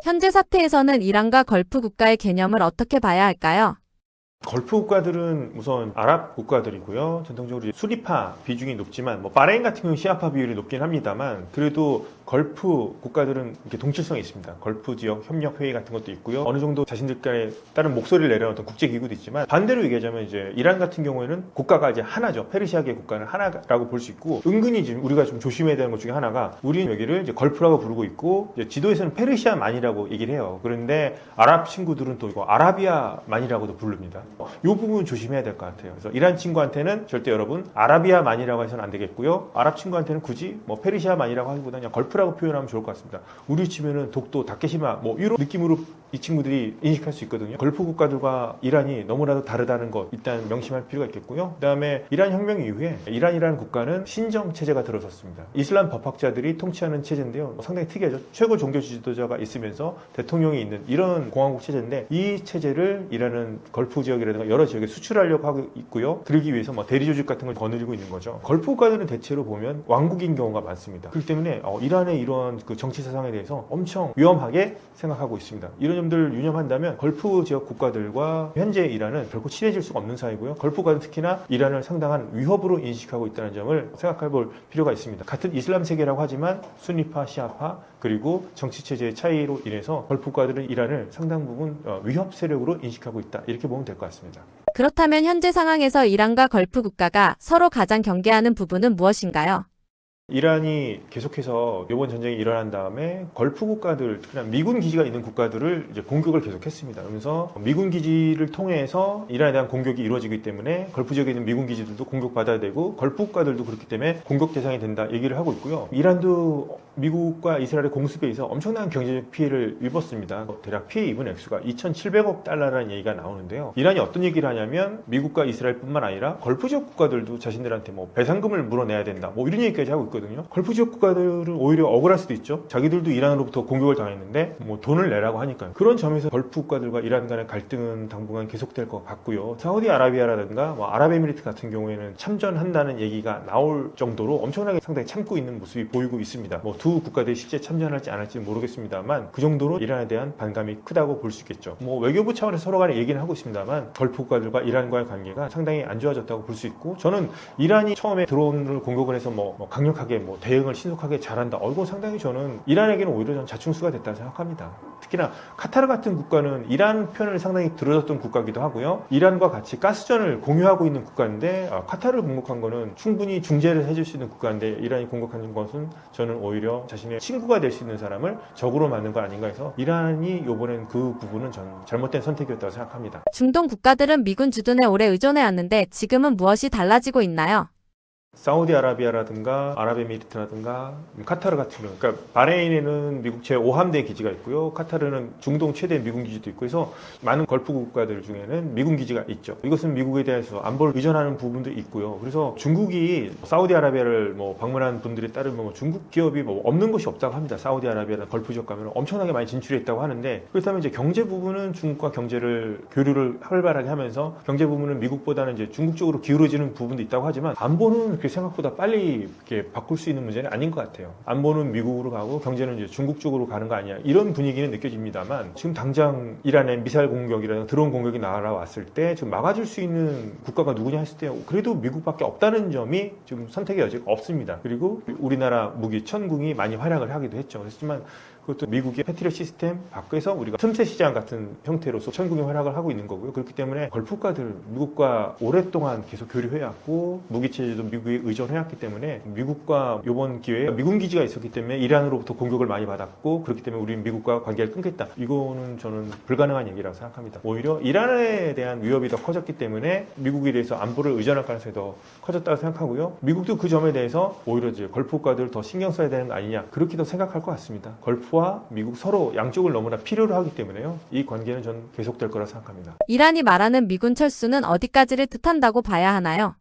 현재 사태에서는 이란과 걸프 국가의 개념을 어떻게 봐야 할까요? 걸프 국가들은 우선 아랍 국가들이고요. 전통적으로 수니파 비중이 높지만 바레인 같은 경우는 시아파 비율이 높긴 합니다만 그래도 걸프 국가들은 이렇게 동질성이 있습니다. 걸프 지역 협력 회의 같은 것도 있고요. 어느 정도 자신들과의 다른 목소리를 내려놓는 국제 기구도 있지만 반대로 얘기하자면 이제 이란 같은 경우에는 국가가 이제 하나죠. 페르시아계 국가는 하나라고 볼 수 있고 은근히 지금 우리가 좀 조심해야 되는 것 중에 하나가 우리는 여기를 이제 걸프라고 부르고 있고 이제 지도에서는 페르시아만이라고 얘기를 해요. 그런데 아랍 친구들은 또 이거 아라비아만이라고도 부릅니다. 이 부분 조심해야 될 것 같아요. 그래서 이란 친구한테는 절대 여러분 아라비아만이라고 해서는 안 되겠고요. 아랍 친구한테는 굳이 페르시아만이라고 하기보다 그냥 걸프라고 표현하면 좋을 것 같습니다. 우리 치면은 독도, 다케시마 이런 느낌으로 이 친구들이 인식할 수 있거든요. 걸프 국가들과 이란이 너무나도 다르다는 것 일단 명심할 필요가 있겠고요. 그다음에 이란 혁명 이후에 이란이라는 국가는 신정 체제가 들어섰습니다. 이슬람 법학자들이 통치하는 체제인데요. 상당히 특이하죠. 최고 종교 지도자가 있으면서 대통령이 있는 이런 공화국 체제인데 이 체제를 이란은 걸프 지역이라든가 여러 지역에 수출하려고 하고 있고요. 그러기 위해서 대리 조직 같은 걸 거느리고 있는 거죠. 걸프 국가들은 대체로 보면 왕국인 경우가 많습니다. 그렇기 때문에 이란의 이런 그 정치 사상에 대해서 엄청 위험하게 생각하고 있습니다. 이런 점들을 유념한다면 걸프 지역 국가들과 현재 이란은 결코 친해질 수가 없는 사이고요. 걸프 국가는 특히나 이란을 상당한 위협으로 인식하고 있다는 점을 생각해 볼 필요가 있습니다. 같은 이슬람 세계라고 하지만 순니파, 시아파 그리고 정치 체제의 차이로 인해서 걸프 국가들은 이란을 상당 부분 위협 세력으로 인식하고 있다. 이렇게 보면 될 것 같습니다. 그렇다면 현재 상황에서 이란과 걸프 국가가 서로 가장 경계하는 부분은 무엇인가요? 이란이 계속해서 이번 전쟁이 일어난 다음에 걸프 국가들, 특히나 미군 기지가 있는 국가들을 이제 공격을 계속했습니다. 그러면서 미군 기지를 통해서 이란에 대한 공격이 이루어지기 때문에 걸프 지역에 있는 미군 기지들도 공격받아야 되고 걸프 국가들도 그렇기 때문에 공격 대상이 된다 얘기를 하고 있고요. 이란도 미국과 이스라엘의 공습에 의해서 엄청난 경제적 피해를 입었습니다. 대략 피해 입은 액수가 2,700억 달러라는 얘기가 나오는데요. 이란이 어떤 얘기를 하냐면 미국과 이스라엘뿐만 아니라 걸프 지역 국가들도 자신들한테 배상금을 물어내야 된다. 이런 얘기까지 하고 있거든요. 걸프 지역 국가들은 오히려 억울할 수도 있죠. 자기들도 이란으로부터 공격을 당했는데 돈을 내라고 하니까요. 그런 점에서 걸프 국가들과 이란 간의 갈등은 당분간 계속될 것 같고요. 사우디아라비아라든가 아랍에미리트 같은 경우에는 참전한다는 얘기가 나올 정도로 엄청나게 상당히 참고 있는 모습이 보이고 있습니다. 두 국가들이 실제 참전할지 안 할지 모르겠습니다만 그 정도로 이란에 대한 반감이 크다고 볼 수 있겠죠. 외교부 차원에서 서로 간에 얘기는 하고 있습니다만 걸프 국가들과 이란과의 관계가 상당히 안 좋아졌다고 볼 수 있고 저는 이란이 처음에 드론을 공격을 해서 강력하게 대응을 신속하게 잘한다. 이거 상당히 저는 이란에게는 오히려 전 자충수가 됐다고 생각합니다. 특히나 카타르 같은 국가는 이란 편을 상당히 들어줬던 국가기도 하고요. 이란과 같이 가스전을 공유하고 있는 국가인데 카타르를 공격한 거는 충분히 중재를 해줄 수 있는 국가인데 이란이 공격하는 것은 저는 오히려 자신의 친구가 될 수 있는 사람을 적으로 만든 거 아닌가 해서 이란이 이번엔 그 부분은 전 잘못된 선택이었다고 생각합니다. 중동 국가들은 미군 주둔에 오래 의존해왔는데 지금은 무엇이 달라지고 있나요? 사우디아라비아라든가 아랍에미리트라든가 카타르 같은 경우 그러니까 바레인에는 미국 제5함대 기지가 있고요. 카타르는 중동 최대 미군 기지도 있고 해서 많은 걸프 국가들 중에는 미군 기지가 있죠. 이것은 미국에 대해서 안보를 의존하는 부분도 있고요. 그래서 중국이 사우디아라비아를 방문한 분들에 따르면 중국 기업이 없는 곳이 없다고 합니다. 사우디아라비아나 걸프 지역 가면 엄청나게 많이 진출했다고 하는데 그렇다면 이제 경제 부분은 중국과 교류를 활발하게 하면서 경제 부분은 미국보다는 이제 중국 쪽으로 기울어지는 부분도 있다고 하지만 안보는 생각보다 빨리 이렇게 바꿀 수 있는 문제는 아닌 것 같아요. 안보는 미국으로 가고 경제는 이제 중국 쪽으로 가는 거 아니야. 이런 분위기는 느껴집니다만 지금 당장 이란의 미사일 공격이라든가 드론 공격이 날아왔을 때 지금 막아줄 수 있는 국가가 누구냐 했을 때 그래도 미국밖에 없다는 점이 지금 선택의 여지가 없습니다. 그리고 우리나라 무기 천궁이 많이 활약을 하기도 했죠. 그렇지만 그것도 미국의 패트리엇 시스템 밖에서 우리가 틈새 시장 같은 형태로서 천궁이 활약을 하고 있는 거고요. 그렇기 때문에 걸프 국가들 미국과 오랫동안 계속 교류해왔고 무기 체제도 미국에 의존해왔기 때문에 미국과 이번 기회에 미군 기지가 있었기 때문에 이란으로부터 공격을 많이 받았고 그렇기 때문에 우리는 미국과 관계를 끊겠다. 이거는 저는 불가능한 얘기라고 생각합니다. 오히려 이란에 대한 위협이 더 커졌기 때문에 미국에 대해서 안보를 의존할 가능성이 더 커졌다고 생각하고요. 미국도 그 점에 대해서 오히려 이제 걸프 국가들 더 신경 써야 되는 거 아니냐 그렇게도 생각할 것 같습니다. 걸프와 미국 서로 양쪽을 너무나 필요로 하기 때문에요. 이 관계는 전 계속될 거라 생각합니다. 이란이 말하는 미군 철수는 어디까지를 뜻한다고 봐야 하나요?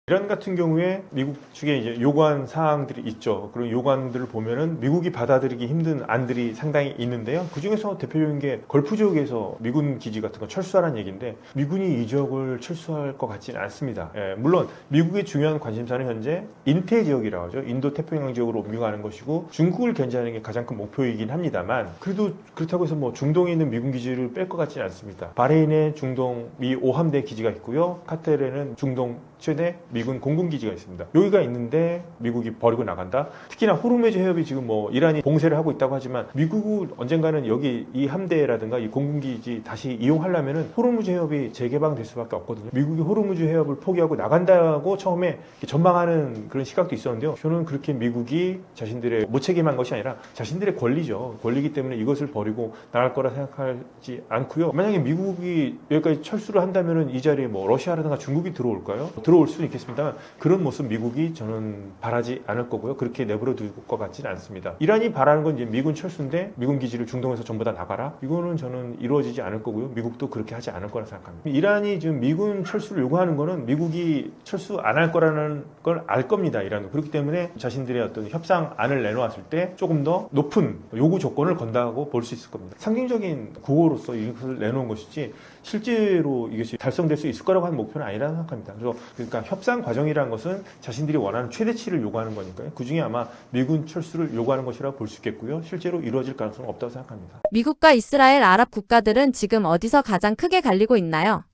이란 같은 경우에 미국 측에 이제 요구한 사항들이 있죠. 그런 요구안들을 보면은 미국이 받아들이기 힘든 안들이 상당히 있는데요. 그 중에서 대표적인 게 걸프 지역에서 미군 기지 같은 거 철수하라는 얘기인데 미군이 이 지역을 철수할 것 같지는 않습니다. 물론 미국의 중요한 관심사는 현재 인태 지역이라고 하죠. 인도 태평양 지역으로 옮겨가는 것이고 중국을 견제하는 게 가장 큰 목표이긴 합니다만 그래도 그렇다고 해서 뭐 중동에 있는 미군 기지를 뺄 것 같지는 않습니다. 바레인에 중동 미 5함대 기지가 있고요. 카타르에는 중동 최대 미군 공군기지가 있습니다. 여기가 있는데 미국이 버리고 나간다? 특히나 호르무즈 해협이 지금 뭐 이란이 봉쇄를 하고 있다고 하지만 미국은 언젠가는 여기 이 함대라든가 이 공군기지 다시 이용하려면은 호르무즈 해협이 재개방될 수밖에 없거든요. 미국이 호르무즈 해협을 포기하고 나간다고 처음에 전망하는 그런 시각도 있었는데요. 저는 그렇게 미국이 자신들의 무책임한 것이 아니라 자신들의 권리죠. 권리이기 때문에 이것을 버리고 나갈 거라 생각하지 않고요. 만약에 미국이 여기까지 철수를 한다면은 이 자리에 뭐 러시아라든가 중국이 들어올까요? 들어올 수는 있겠습니다만 그런 모습 미국이 저는 바라지 않을 거고요. 그렇게 내버려 둘 것 같지는 않습니다. 이란이 바라는 건 이제 미군 철수인데 미군 기지를 중동에서 전부 다 나가라? 이거는 저는 이루어지지 않을 거고요. 미국도 그렇게 하지 않을 거라 생각합니다. 이란이 지금 미군 철수를 요구하는 거는 미국이 철수 안 할 거라는 걸 알 겁니다. 이란도. 그렇기 때문에 자신들의 어떤 협상안을 내놓았을 때 조금 더 높은 요구 조건을 건다고 볼 수 있을 겁니다. 상징적인 구호로서 이것을 내놓은 것이지 실제로 이것이 달성될 수 있을 거라고 하는 목표는 아니라고 생각합니다. 그러니까 협상 과정이라는 것은 자신들이 원하는 최대치를 요구하는 거니까요. 그중에 아마 미군 철수를 요구하는 것이라고 볼 수 있겠고요. 실제로 이루어질 가능성은 없다고 생각합니다. 미국과 이스라엘, 아랍 국가들은 지금 어디서 가장 크게 갈리고 있나요?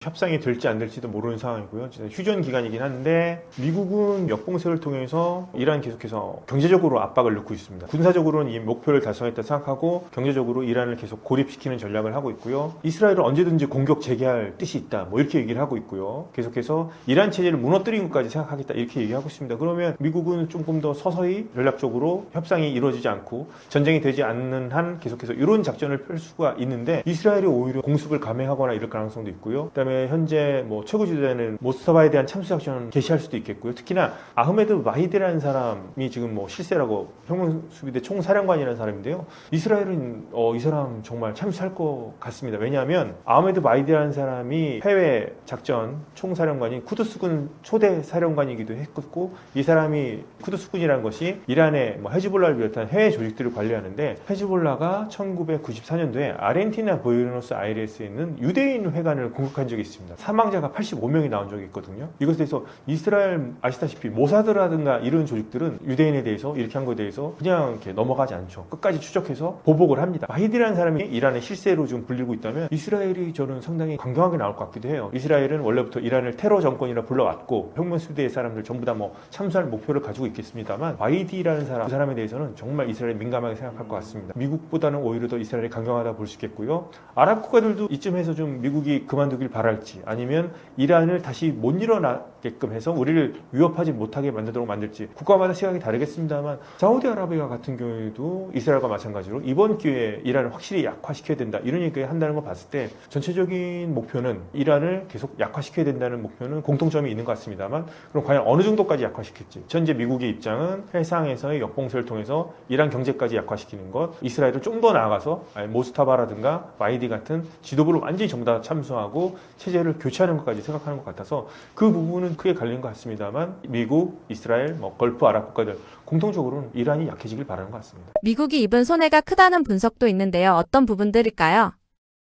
협상이 될지 안 될지도 모르는 상황이고요. 휴전 기간이긴 한데 미국은 역봉쇄를 통해서 이란 계속해서 경제적으로 압박을 넣고 있습니다. 군사적으로는 이 목표를 달성했다 생각하고 경제적으로 이란을 계속 고립시키는 전략을 하고 있고요. 이스라엘은 언제든지 공격 재개할 뜻이 있다. 뭐 이렇게 얘기를 하고 있고요. 계속해서 이란 체제를 무너뜨리는 것까지 생각하겠다. 이렇게 얘기하고 있습니다. 그러면 미국은 조금 더 서서히 전략적으로 협상이 이루어지지 않고 전쟁이 되지 않는 한 계속해서 이런 작전을 펼 수가 있는데 이스라엘이 오히려 공습을 감행하거나 이럴 가능성도 있고요. 그다음에 현재 뭐 최고 지도자는 모스타바에 대한 참수 작전을 개시할 수도 있겠고요. 특히나 아흐메드 마히디라는 사람이 지금 뭐 실세라고 평균수비대 총사령관이라는 사람인데요. 이스라엘은 이 사람 정말 참수할 것 같습니다. 왜냐하면 아흐메드 마히디라는 사람이 해외 작전 총사령관인 쿠드스군 초대 사령관이기도 했고 이 사람이 쿠드스군이라는 것이 이란의 뭐 헤즈볼라를 비롯한 해외 조직들을 관리하는데 헤즈볼라가 1994년도에 아르헨티나 부에노스아이레스에 있는 유대인 회관을 공격한 적이 있습니다. 사망자가 85명이 나온 적이 있거든요. 이것에 대해서 이스라엘 아시다시피 모사드라든가 이런 조직들은 유대인에 대해서 이렇게 한 것에 대해서 그냥 이렇게 넘어가지 않죠. 끝까지 추적해서 보복을 합니다. 마히디라는 사람이 이란의 실세로 좀 불리고 있다면 이스라엘이 저는 상당히 강경하게 나올 것 같기도 해요. 이스라엘은 원래부터 이란을 테러 정권이라 불러왔고 혁명수비대의 사람들 전부 다 뭐 참수할 목표를 가지고 있겠습니다만 마히디라는 사람, 그 사람에 대해서는 정말 이스라엘이 민감하게 생각할 것 같습니다. 미국보다는 오히려 더 이스라엘이 강경하다 볼 수 있겠고요. 아랍 국가들도 이쯤에서 좀 미국이 그만두길 바랄지 아니면 이란을 다시 못 일어나게끔 해서 우리를 위협하지 못하게 만들도록 만들지 국가마다 시각이 다르겠습니다만 사우디아라비아 같은 경우에도 이스라엘과 마찬가지로 이번 기회에 이란을 확실히 약화시켜야 된다 이런 얘기를 한다는 걸 봤을 때 전체적인 목표는 이란을 계속 약화시켜야 된다는 목표는 공통점이 있는 것 같습니다만 그럼 과연 어느 정도까지 약화시킬지 현재 미국의 입장은 해상에서의 역봉쇄를 통해서 이란 경제까지 약화시키는 것 이스라엘을 좀 더 나아가서 모스타바라든가 마이디 같은 지도부를 완전히 전부 다 참수하고 체제를 교체하는 것까지 생각하는 것 같아서 그 부분은 크게 갈린 것 같습니다만 미국, 이스라엘, 뭐 걸프 아랍 국가들 공통적으로는 이란이 약해지길 바라는 것 같습니다. 미국이 입은 손해가 크다는 분석도 있는데요. 어떤 부분들일까요?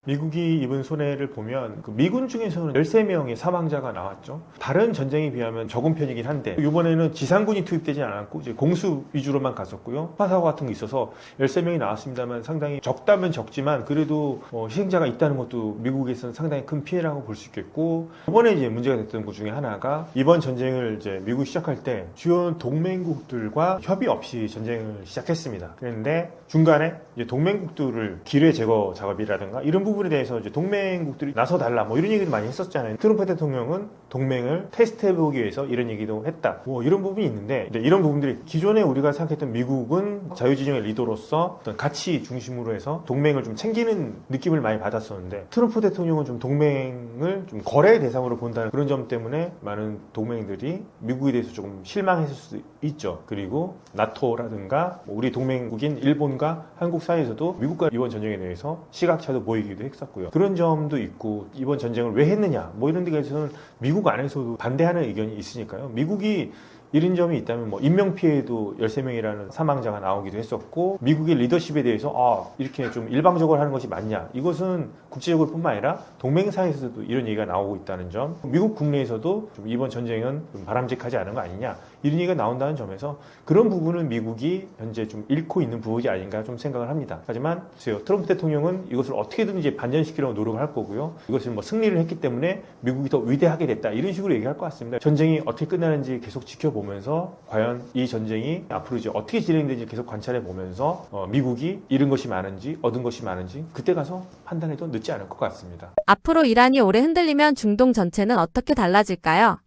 미국이 입은 손해를 보면 그 미군 중에서는 13명의 사망자가 나왔죠. 다른 전쟁에 비하면 적은 편이긴 한데 이번에는 지상군이 투입되지 않았고 이제 공수 위주로만 갔었고요. 파사고 같은 게 있어서 13명이 나왔습니다만 상당히 적다면 적지만 그래도 희생자가 있다는 것도 미국에서는 상당히 큰 피해라고 볼 수 있겠고 이번에 이제 문제가 됐던 것 중에 하나가 이번 전쟁을 이제 미국이 시작할 때 주요 동맹국들과 협의 없이 전쟁을 시작했습니다. 그런데 중간에 이제 동맹국들을 기뢰 제거 작업이라든가 이런 부분에 대해서 이제 동맹국들이 나서달라 뭐 이런 얘기도 많이 했었잖아요. 트럼프 대통령은 동맹을 테스트해보기 위해서 이런 얘기도 했다. 뭐 이런 부분이 있는데 이제 이런 부분들이 기존에 우리가 생각했던 미국은 자유지정의 리더로서 어떤 가치 중심으로 해서 동맹을 좀 챙기는 느낌을 많이 받았었는데 트럼프 대통령은 좀 동맹을 좀 거래 대상으로 본다는 그런 점 때문에 많은 동맹들이 미국에 대해서 조금 실망했을 수도 있죠. 그리고 나토라든가 우리 동맹국인 일본과 한국 사이에서도 미국과 이번 전쟁에 대해서 시각차도 보이기도 되기도 했었고요. 그런 점도 있고 이번 전쟁을 왜 했느냐 뭐 이런 데 대해서는 미국 안에서도 반대하는 의견이 있으니까요. 미국이 이런 점이 있다면 뭐 인명피해도 13명이라는 사망자가 나오기도 했었고 미국의 리더십에 대해서 이렇게 좀 일방적으로 하는 것이 맞냐 이것은 국제적으로 뿐만 아니라 동맹사에서도 이런 얘기가 나오고 있다는 점 미국 국내에서도 좀 이번 전쟁은 좀 바람직하지 않은 거 아니냐 이런 얘기가 나온다는 점에서 그런 부분은 미국이 현재 좀 잃고 있는 부분이 아닌가 좀 생각을 합니다. 하지만 보세요. 트럼프 대통령은 이것을 어떻게든지 반전시키려고 노력을 할 거고요. 이것을 뭐 승리를 했기 때문에 미국이 더 위대하게 됐다 이런 식으로 얘기할 것 같습니다. 전쟁이 어떻게 끝나는지 계속 지켜보면서 과연 이 전쟁이 앞으로 이제 어떻게 진행되는지 계속 관찰해 보면서 미국이 잃은 것이 많은지 얻은 것이 많은지 그때 가서 판단해도 늦지 않을 것 같습니다. 앞으로 이란이 오래 흔들리면 중동 전체는 어떻게 달라질까요?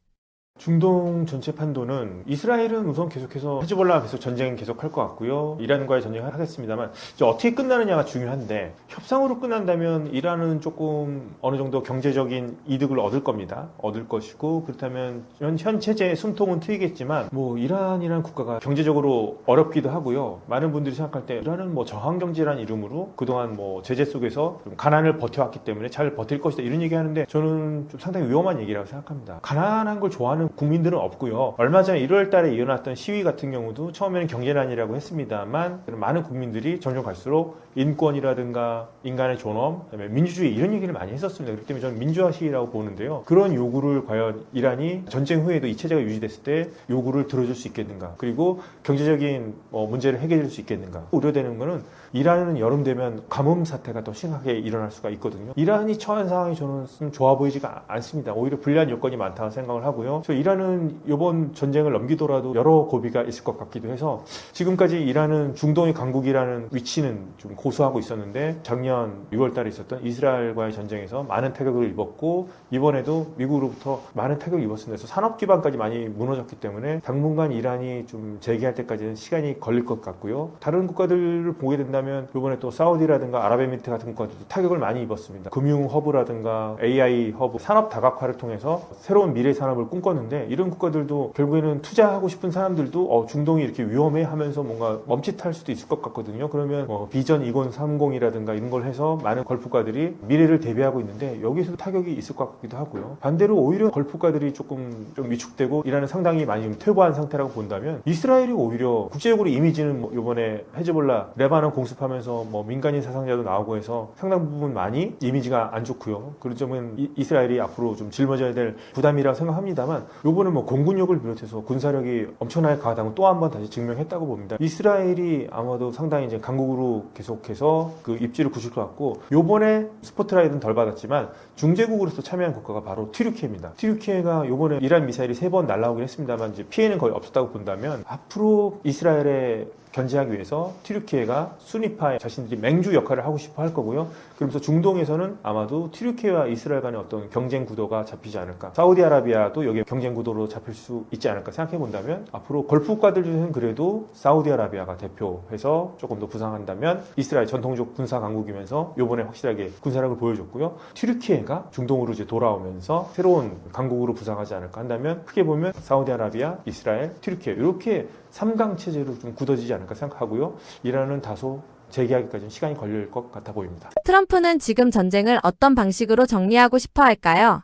중동 전체 판도는 이스라엘은 우선 계속해서 헤즈볼라가 계속 전쟁 계속할 것 같고요. 이란과의 전쟁을 하겠습니다만 이제 어떻게 끝나느냐가 중요한데 협상으로 끝난다면 이란은 조금 어느 정도 경제적인 이득을 얻을 겁니다. 얻을 것이고 그렇다면 현 체제의 숨통은 트이겠지만 뭐 이란이라는 국가가 경제적으로 어렵기도 하고요. 많은 분들이 생각할 때 이란은 뭐 저항경제라는 이름으로 그동안 뭐 제재 속에서 좀 가난을 버텨왔기 때문에 잘 버틸 것이다 이런 얘기하는데 저는 좀 상당히 위험한 얘기라고 생각합니다. 가난한 걸 좋아하는 국민들은 없고요. 얼마 전에 1월 달에 일어났던 시위 같은 경우도 처음에는 경제난이라고 했습니다만 많은 국민들이 점점 갈수록 인권이라든가 인간의 존엄, 그다음에 민주주의 이런 얘기를 많이 했었습니다. 그렇기 때문에 저는 민주화 시위라고 보는데요. 그런 요구를 과연 이란이 전쟁 후에도 이 체제가 유지됐을 때 요구를 들어줄 수 있겠는가. 그리고 경제적인 문제를 해결할 수 있겠는가. 우려되는 거는 이란은 여름 되면 가뭄 사태가 더 심하게 일어날 수가 있거든요. 이란이 처한 상황이 저는 좋아 보이지가 않습니다. 오히려 불리한 요건이 많다고 생각을 하고요. 그래서 이란은 이번 전쟁을 넘기더라도 여러 고비가 있을 것 같기도 해서 지금까지 이란은 중동의 강국이라는 위치는 좀 고수하고 있었는데 작년 6월 달에 있었던 이스라엘과의 전쟁에서 많은 타격을 입었고 이번에도 미국으로부터 많은 타격을 입었습니다. 그래서 산업 기반까지 많이 무너졌기 때문에 당분간 이란이 좀 재개할 때까지는 시간이 걸릴 것 같고요. 다른 국가들을 보게 된다면 이번에 또 사우디라든가 아랍에미리트 같은 국가들도 타격을 많이 입었습니다. 금융 허브라든가 AI 허브 산업 다각화를 통해서 새로운 미래 산업을 꿈꿨는데 이런 국가들도 결국에는 투자하고 싶은 사람들도 중동이 이렇게 위험해 하면서 뭔가 멈칫할 수도 있을 것 같거든요. 그러면 비전 2030이라든가 이런 걸 해서 많은 걸프국가들이 미래를 대비하고 있는데 여기서 타격이 있을 것 같기도 하고요. 반대로 오히려 걸프국가들이 조금 좀 위축되고 이란은 상당히 많이 좀 퇴보한 상태라고 본다면 이스라엘이 오히려 국제적으로 이미지는 이번에 헤즈볼라 레바논 공습하면서 민간인 사상자도 나오고 해서 상당 부분 많이 이미지가 안 좋고요. 그런 점은 이스라엘이 앞으로 좀 짊어져야 될 부담이라고 생각합니다만 요번에 공군력을 비롯해서 군사력이 엄청나게 강하다고 또 한 번 다시 증명했다고 봅니다. 이스라엘이 아마도 상당히 이제 강국으로 계속해서 그 입지를 굳힐 것 같고 요번에 스포트라이트는 덜 받았지만 중재국으로서 참여한 국가가 바로 튀르키예입니다. 튀르키예가 요번에 이란 미사일이 3번 날라오긴 했습니다만 이제 피해는 거의 없었다고 본다면 앞으로 이스라엘의 견제하기 위해서 튀르키예가 순위파에 자신들이 맹주 역할을 하고 싶어 할 거고요. 그러면서 중동에서는 아마도 튀르키예와 이스라엘 간의 어떤 경쟁 구도가 잡히지 않을까. 사우디아라비아도 여기에 경쟁 구도로 잡힐 수 있지 않을까 생각해 본다면 앞으로 걸프 국가들 중에는 그래도 사우디아라비아가 대표해서 조금 더 부상한다면 이스라엘 전통적 군사 강국이면서 요번에 확실하게 군사력을 보여줬고요. 튀르키예가 중동으로 이제 돌아오면서 새로운 강국으로 부상하지 않을까 한다면 크게 보면 사우디아라비아, 이스라엘, 튀르키예 이렇게 3강 체제로 좀 굳어지지 않을까 생각하고요. 이란은 다소 재개하기까지는 시간이 걸릴 것 같아 보입니다. 트럼프는 지금 전쟁을 어떤 방식으로 정리하고 싶어 할까요?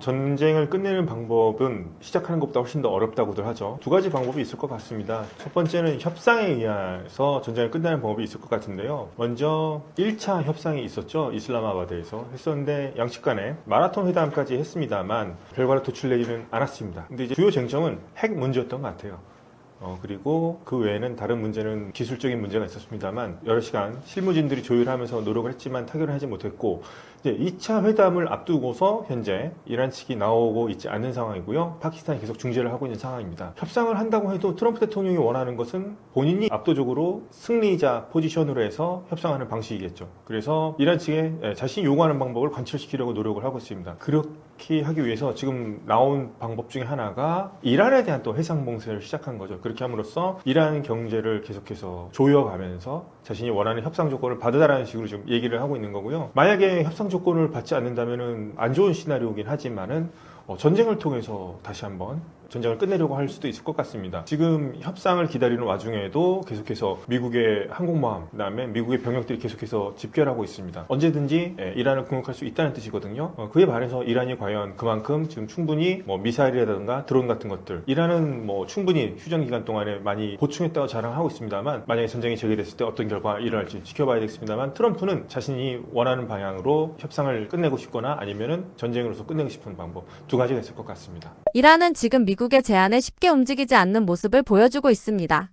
전쟁을 끝내는 방법은 시작하는 것보다 훨씬 더 어렵다고들 하죠. 두 가지 방법이 있을 것 같습니다. 첫 번째는 협상에 의해서 전쟁을 끝내는 방법이 있을 것 같은데요. 먼저 1차 협상이 있었죠. 이슬람마바드에서 했었는데 양측 간에 마라톤 회담까지 했습니다만 결과를 도출내지는 않았습니다. 근데 이제 주요 쟁점은 핵 문제였던 것 같아요. 그리고 그 외에는 다른 문제는 기술적인 문제가 있었습니다만 여러 시간 실무진들이 조율하면서 노력을 했지만 타결을 하지 못했고 이제 2차 회담을 앞두고서 현재 이란 측이 나오고 있지 않는 상황이고요. 파키스탄이 계속 중재를 하고 있는 상황입니다. 협상을 한다고 해도 트럼프 대통령이 원하는 것은 본인이 압도적으로 승리자 포지션으로 해서 협상하는 방식이겠죠. 그래서 이란 측에 자신이 요구하는 방법을 관철시키려고 노력을 하고 있습니다. 그렇게 하기 위해서 지금 나온 방법 중에 하나가 이란에 대한 또 해상봉쇄를 시작한 거죠. 그렇게 함으로써 이란 경제를 계속해서 조여가면서 자신이 원하는 협상 조건을 받으라는 식으로 좀 얘기를 하고 있는 거고요. 만약에 협상 조건을 받지 않는다면은 안 좋은 시나리오긴 하지만은 전쟁을 통해서 다시 한번 전쟁을 끝내려고 할 수도 있을 것 같습니다. 지금 협상을 기다리는 와중에도 계속해서 미국의 항공모함, 그다음에 미국의 병력들이 계속해서 집결하고 있습니다. 언제든지 이란을 공격할 수 있다는 뜻이거든요. 그에 반해서 이란이 과연 그만큼 지금 충분히 뭐 미사일이라든가 드론 같은 것들, 이란은 뭐 충분히 휴전 기간 동안에 많이 보충했다고 자랑하고 있습니다만, 만약에 전쟁이 재개됐을 때 어떤 결과가 일어날지 지켜봐야 되겠습니다만, 트럼프는 자신이 원하는 방향으로 협상을 끝내고 싶거나 아니면은 전쟁으로서 끝내고 싶은 방법 두 가지가 있을 것 같습니다. 이란은 지금 미국의 제안에 쉽게 움직이지 않는 모습을 보여주고 있습니다.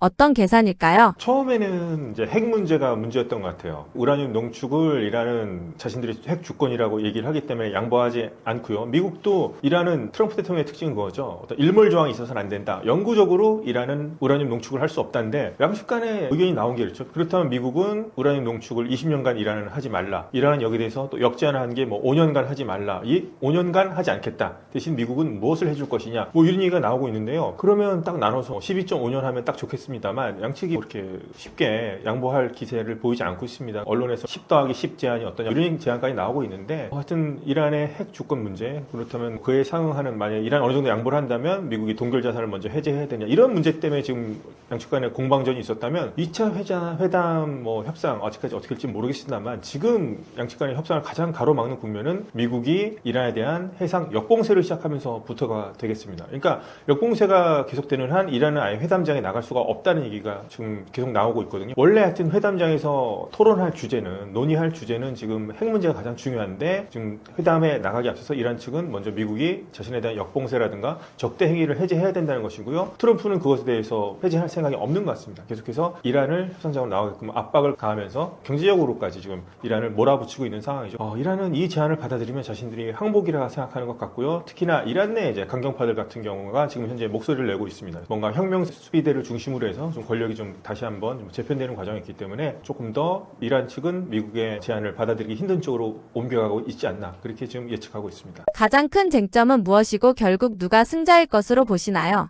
어떤 계산일까요? 처음에는 이제 핵 문제가 문제였던 것 같아요. 우라늄 농축을 이란은 자신들이 핵 주권이라고 얘기를 하기 때문에 양보하지 않고요. 미국도 이란은 트럼프 대통령의 특징은 그거죠. 어떤 일몰 조항이 있어서는 안 된다. 영구적으로 이란은 우라늄 농축을 할 수 없다는데 양측 간에 의견이 나온 게 그렇죠. 그렇다면 미국은 우라늄 농축을 20년간 이란은 하지 말라. 이란은 여기에 대해서 또 역제안한 게 뭐 5년간 하지 말라. 이 5년간 하지 않겠다. 대신 미국은 무엇을 해줄 것이냐. 뭐 이런 얘기가 나오고 있는데요. 그러면 딱 나눠서 12.5년 하면 딱 좋겠습니다. 다만 양측이 그렇게 쉽게 양보할 기세를 보이지 않고 있습니다. 언론에서 10 더하기 10 제안이 어떠냐 이런 제안까지 나오고 있는데 하여튼 이란의 핵 주권 문제 그렇다면 그에 상응하는 만약 이란 어느 정도 양보를 한다면 미국이 동결 자산을 먼저 해제해야 되냐 이런 문제 때문에 지금 양측 간에 공방전이 있었다면 2차 회담 뭐 협상 아직까지 어떻게 될지 모르겠습니다만 지금 양측 간의 협상을 가장 가로막는 국면은 미국이 이란에 대한 해상 역봉쇄를 시작하면서부터가 되겠습니다. 그러니까 역봉쇄가 계속되는 한 이란은 아예 회담장에 나갈 수가 없다는 얘기가 지금 계속 나오고 있거든요. 원래 하여튼 회담장에서 토론할 주제는 논의할 주제는 지금 핵 문제가 가장 중요한데 지금 회담에 나가기 앞서서 이란 측은 먼저 미국이 자신에 대한 역봉쇄라든가 적대 행위를 해제해야 된다는 것이고요. 트럼프는 그것에 대해서 해제할 생각이 없는 것 같습니다. 계속해서 이란을 협상장으로 나가게끔 압박을 가하면서 경제적으로까지 지금 이란을 몰아붙이고 있는 상황이죠. 이란은 이 제안을 받아들이면 자신들이 항복이라 생각하는 것 같고요. 특히나 이란 내 이제 강경파들 같은 경우가 지금 현재 목소리를 내고 있습니다. 뭔가 혁명 수비대를 중심으로 해서 좀 권력이 좀 다시 한번 좀 재편되는 과정이 있기 때문에 조금 더 이란 측은 미국의 제안을 받아들이기 힘든 쪽으로 옮겨가고 있지 않나 그렇게 지금 예측하고 있습니다. 가장 큰 쟁점은 무엇이고 결국 누가 승자일 것으로 보시나요?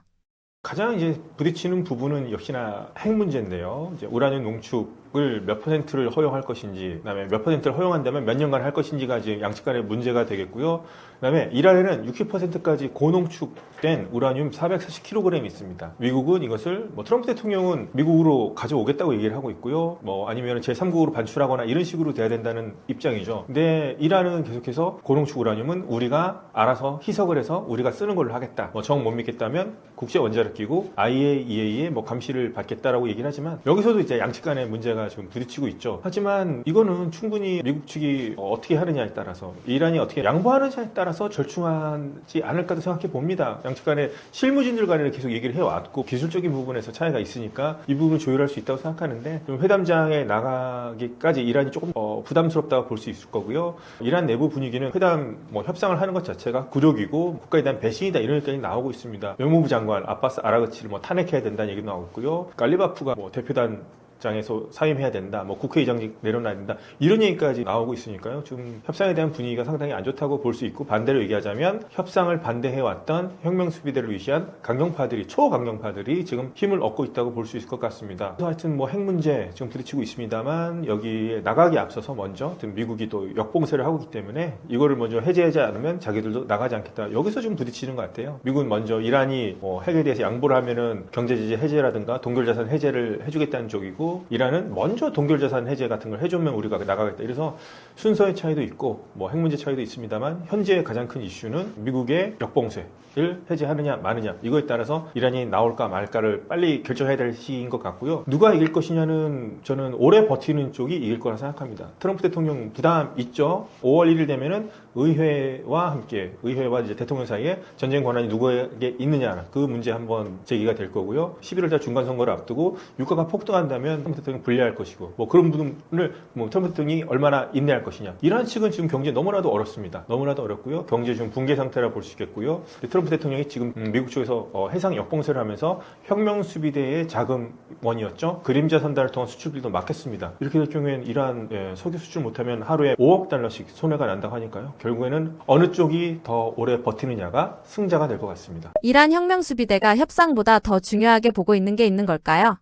가장 이제 부딪히는 부분은 역시나 핵 문제인데요. 이제 우라늄 농축을 몇 퍼센트를 허용할 것인지, 그다음에 몇 퍼센트를 허용한다면 몇 년간 할 것인지가 지금 양측 간의 문제가 되겠고요. 그다음에 이란에는 60%까지 고농축된 우라늄 440kg이 있습니다. 미국은 이것을 트럼프 대통령은 미국으로 가져오겠다고 얘기를 하고 있고요. 아니면 제3국으로 반출하거나 이런 식으로 돼야 된다는 입장이죠. 근데 이란은 계속해서 고농축 우라늄은 우리가 알아서 희석을 해서 우리가 쓰는 걸로 하겠다. 정 못 믿겠다면 국제 원자력 기구 IAEA의 감시를 받겠다라고 얘기를 하지만 여기서도 이제 양측 간의 문제가 지금 부딪히고 있죠. 하지만 이거는 충분히 미국 측이 어떻게 하느냐에 따라서 이란이 어떻게 양보하느냐에 따라서 절충하지 않을까도 생각해 봅니다. 양측 간에 실무진들 간에 계속 얘기를 해왔고 기술적인 부분에서 차이가 있으니까 이 부분을 조율할 수 있다고 생각하는데 좀 회담장에 나가기까지 이란이 조금 부담스럽다고 볼 수 있을 거고요. 이란 내부 분위기는 회담 협상을 하는 것 자체가 굴욕이고 국가에 대한 배신이다 이런 얘기까지 나오고 있습니다. 외무부 장관 아바스 아라그치를 탄핵해야 된다는 얘기도 나오고 있고요. 갈리바프가 대표단 장에서 사임해야 된다, 국회의장직 내려놔야 된다 이런 얘기까지 나오고 있으니까요. 지금 협상에 대한 분위기가 상당히 안 좋다고 볼 수 있고 반대로 얘기하자면 협상을 반대해왔던 혁명수비대를 위시한 강경파들이 초강경파들이 지금 힘을 얻고 있다고 볼 수 있을 것 같습니다. 그래서 하여튼 핵 문제 지금 부딪히고 있습니다만 여기에 나가기 앞서서 먼저 미국이 또 역봉쇄를 하고 있기 때문에 이거를 먼저 해제하지 않으면 자기들도 나가지 않겠다. 여기서 지금 부딪히는 것 같아요. 미국은 먼저 이란이 핵에 대해서 양보를 하면은 경제제재 해제라든가 동결자산 해제를 해주겠다는 쪽이고 이란은 먼저 동결자산 해제 같은 걸 해주면 우리가 나가겠다. 이래서 순서의 차이도 있고 핵 문제 차이도 있습니다만 현재 가장 큰 이슈는 미국의 역봉쇄를 해제하느냐 마느냐 이거에 따라서 이란이 나올까 말까를 빨리 결정해야 될 시기인 것 같고요. 누가 이길 것이냐는 저는 오래 버티는 쪽이 이길 거라 생각합니다. 트럼프 대통령 부담 있죠. 5월 1일 되면은 의회와 함께 의회와 이제 대통령 사이에 전쟁 권한이 누구에게 있느냐 그 문제 한번 제기가 될 거고요. 11월달 중간 선거를 앞두고 유가가 폭등한다면 트럼프 대통령이 불리할 것이고 그런 부분을 트럼프 대통령이 얼마나 인내할 것이냐. 이란 측은 지금 경제 너무나도 어렵습니다. 너무나도 어렵고요. 경제 중 붕괴 상태라 볼 수 있겠고요. 트럼프 대통령이 지금 미국 쪽에서 해상 역봉쇄를 하면서 혁명 수비대의 자금원이었죠. 그림자 선단을 통한 수출들도 막혔습니다. 이렇게 될 경우에는 이란 석유 수출 못하면 하루에 5억 달러씩 손해가 난다고 하니까요. 결국에는 어느 쪽이 더 오래 버티느냐가 승자가 될 것 같습니다. 이란 혁명수비대가 협상보다 더 중요하게 보고 있는 게 있는 걸까요?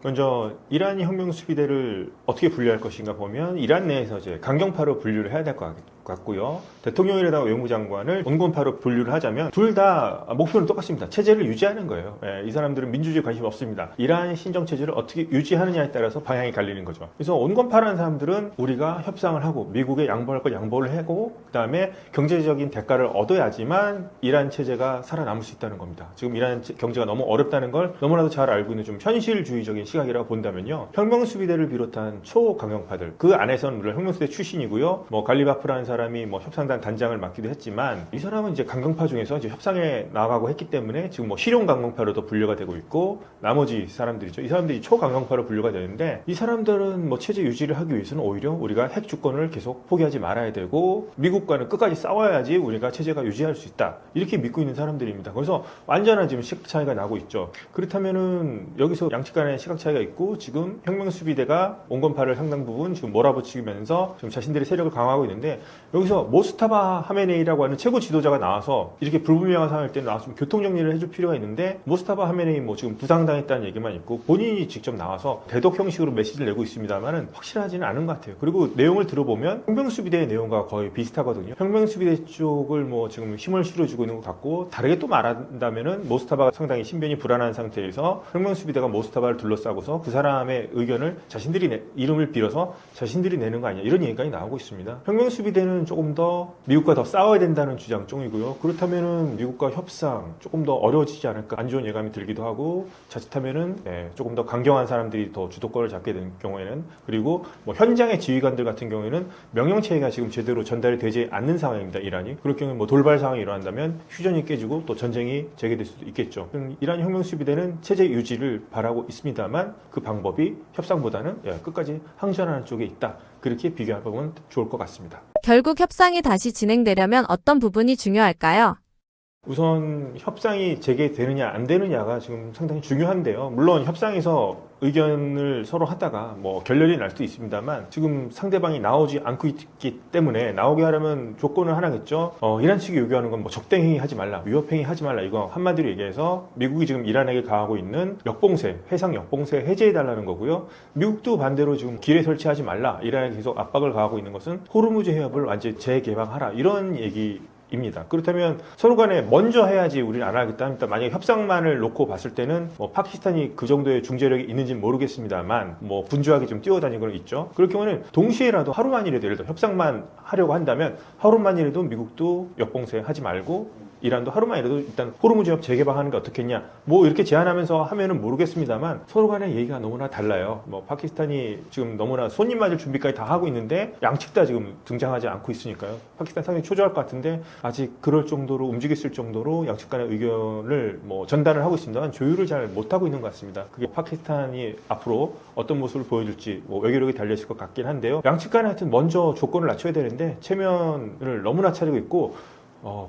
먼저 이란이 혁명 수비대를 어떻게 분류할 것인가 보면 이란 내에서 이제 강경파로 분류를 해야 될 것 같아요. 같고요. 대통령이라든가 외무장관을 온건파로 분류를 하자면 둘 다 목표는 똑같습니다. 체제를 유지하는 거예요. 예, 이 사람들은 민주주의에 관심이 없습니다. 이러한 신정체제를 어떻게 유지하느냐에 따라서 방향이 갈리는 거죠. 그래서 온건파라는 사람들은 우리가 협상을 하고 미국에 양보할 것 양보를 하고 그 다음에 경제적인 대가를 얻어야지만 이란 체제가 살아남을 수 있다는 겁니다. 지금 이란 경제가 너무 어렵다는 걸 너무나도 잘 알고 있는 좀 현실주의적인 시각이라고 본다면요. 혁명수비대를 비롯한 초강경파들 그 안에서는 물론 혁명수비대 출신이고요. 뭐 갈리바프라는 사람이 뭐 협상단 단장을 맡기도 했지만 이 사람은 이제 강경파 중에서 이제 협상에 나가고 했기 때문에 지금 뭐 실용 강경파로도 분류가 되고 있고 나머지 사람들이죠. 이 사람들이 초강경파로 분류가 되는데 이 사람들은 뭐 체제 유지를 하기 위해서는 오히려 우리가 핵 주권을 계속 포기하지 말아야 되고 미국과는 끝까지 싸워야지 우리가 체제가 유지할 수 있다. 이렇게 믿고 있는 사람들입니다. 그래서 완전한 지금 시각 차이가 나고 있죠. 그렇다면은 여기서 양측 간의 시각 차이가 있고 지금 혁명수비대가 온건파를 상당 부분 지금 몰아붙이면서 지금 자신들의 세력을 강화하고 있는데 여기서 모스타바 하메네이라고 하는 최고 지도자가 나와서 이렇게 불분명한 상황일 때 나와서 좀 교통 정리를 해줄 필요가 있는데 모스타바 하메네이 뭐 지금 부상당했다는 얘기만 있고 본인이 직접 나와서 대독 형식으로 메시지를 내고 있습니다만은 확실하지는 않은 것 같아요. 그리고 내용을 들어보면 혁명수비대의 내용과 거의 비슷하거든요. 혁명수비대 쪽을 뭐 지금 힘을 실어주고 있는 것 같고 다르게 또 말한다면은 모스타바가 상당히 신변이 불안한 상태에서 혁명수비대가 모스타바를 둘러싸고서 그 사람의 의견을 자신들이 이름을 빌어서 자신들이 내는 거 아니냐 이런 얘기까지 나오고 있습니다. 혁명수비대는 조금 더 미국과 더 싸워야 된다는 주장 쪽이고요. 그렇다면은 미국과 협상 조금 더 어려워지지 않을까 안 좋은 예감이 들기도 하고 자칫하면은 조금 더 강경한 사람들이 더 주도권을 잡게 된 경우에는 그리고 뭐 현장의 지휘관들 같은 경우에는 명령체계가 지금 제대로 전달이 되지 않는 상황입니다. 이란이 그럴 경우에 뭐 돌발 상황이 일어난다면 휴전이 깨지고 또 전쟁이 재개될 수도 있겠죠. 이란 혁명수비대는 체제 유지를 바라고 있습니다만 그 방법이 협상보다는 끝까지 항전하는 쪽에 있다. 그렇게 비교해보면 좋을 것 같습니다. 결국 협상이 다시 진행되려면 어떤 부분이 중요할까요? 우선 협상이 재개되느냐 안 되느냐가 지금 상당히 중요한데요. 물론 협상에서 의견을 서로 하다가 뭐 결렬이 날 수도 있습니다만 지금 상대방이 나오지 않고 있기 때문에 나오게 하려면 조건을 하나겠죠. 이란 측이 요구하는 건 뭐 적대행위 하지 말라, 위협행위 하지 말라 이거 한마디로 얘기해서 미국이 지금 이란에게 가하고 있는 역봉쇄, 해상 역봉쇄 해제해달라는 거고요. 미국도 반대로 지금 기뢰 설치하지 말라, 이란에게 계속 압박을 가하고 있는 것은 호르무즈 해협을 완전히 재개방하라 이런 얘기 입니다. 그렇다면 서로 간에 먼저 해야지 우리는 안 하겠다 합니다. 만약에 협상만을 놓고 봤을 때는 뭐 파키스탄이 그 정도의 중재력이 있는지는 모르겠습니다만 뭐 분주하게 좀 뛰어다니는 건 있죠. 그럴 경우는 동시에라도 하루만이라도 예를 들어 협상만 하려고 한다면 하루만이라도 미국도 역봉쇄 하지 말고 이란도 하루만이라도 일단 호르무즈 해협 재개방하는 게 어떻겠냐 뭐 이렇게 제안하면서 하면은 모르겠습니다만 서로 간의 얘기가 너무나 달라요. 뭐 파키스탄이 지금 너무나 손님 맞을 준비까지 다 하고 있는데 양측 다 지금 등장하지 않고 있으니까요. 파키스탄 상당히 초조할 것 같은데 아직 그럴 정도로 움직였을 정도로 양측 간의 의견을 뭐 전달을 하고 있습니다만 조율을 잘 못하고 있는 것 같습니다. 그게 파키스탄이 앞으로 어떤 모습을 보여줄지 뭐 외교력이 달려있을 것 같긴 한데요. 양측 간에 하여튼 먼저 조건을 낮춰야 되는데 체면을 너무나 차리고 있고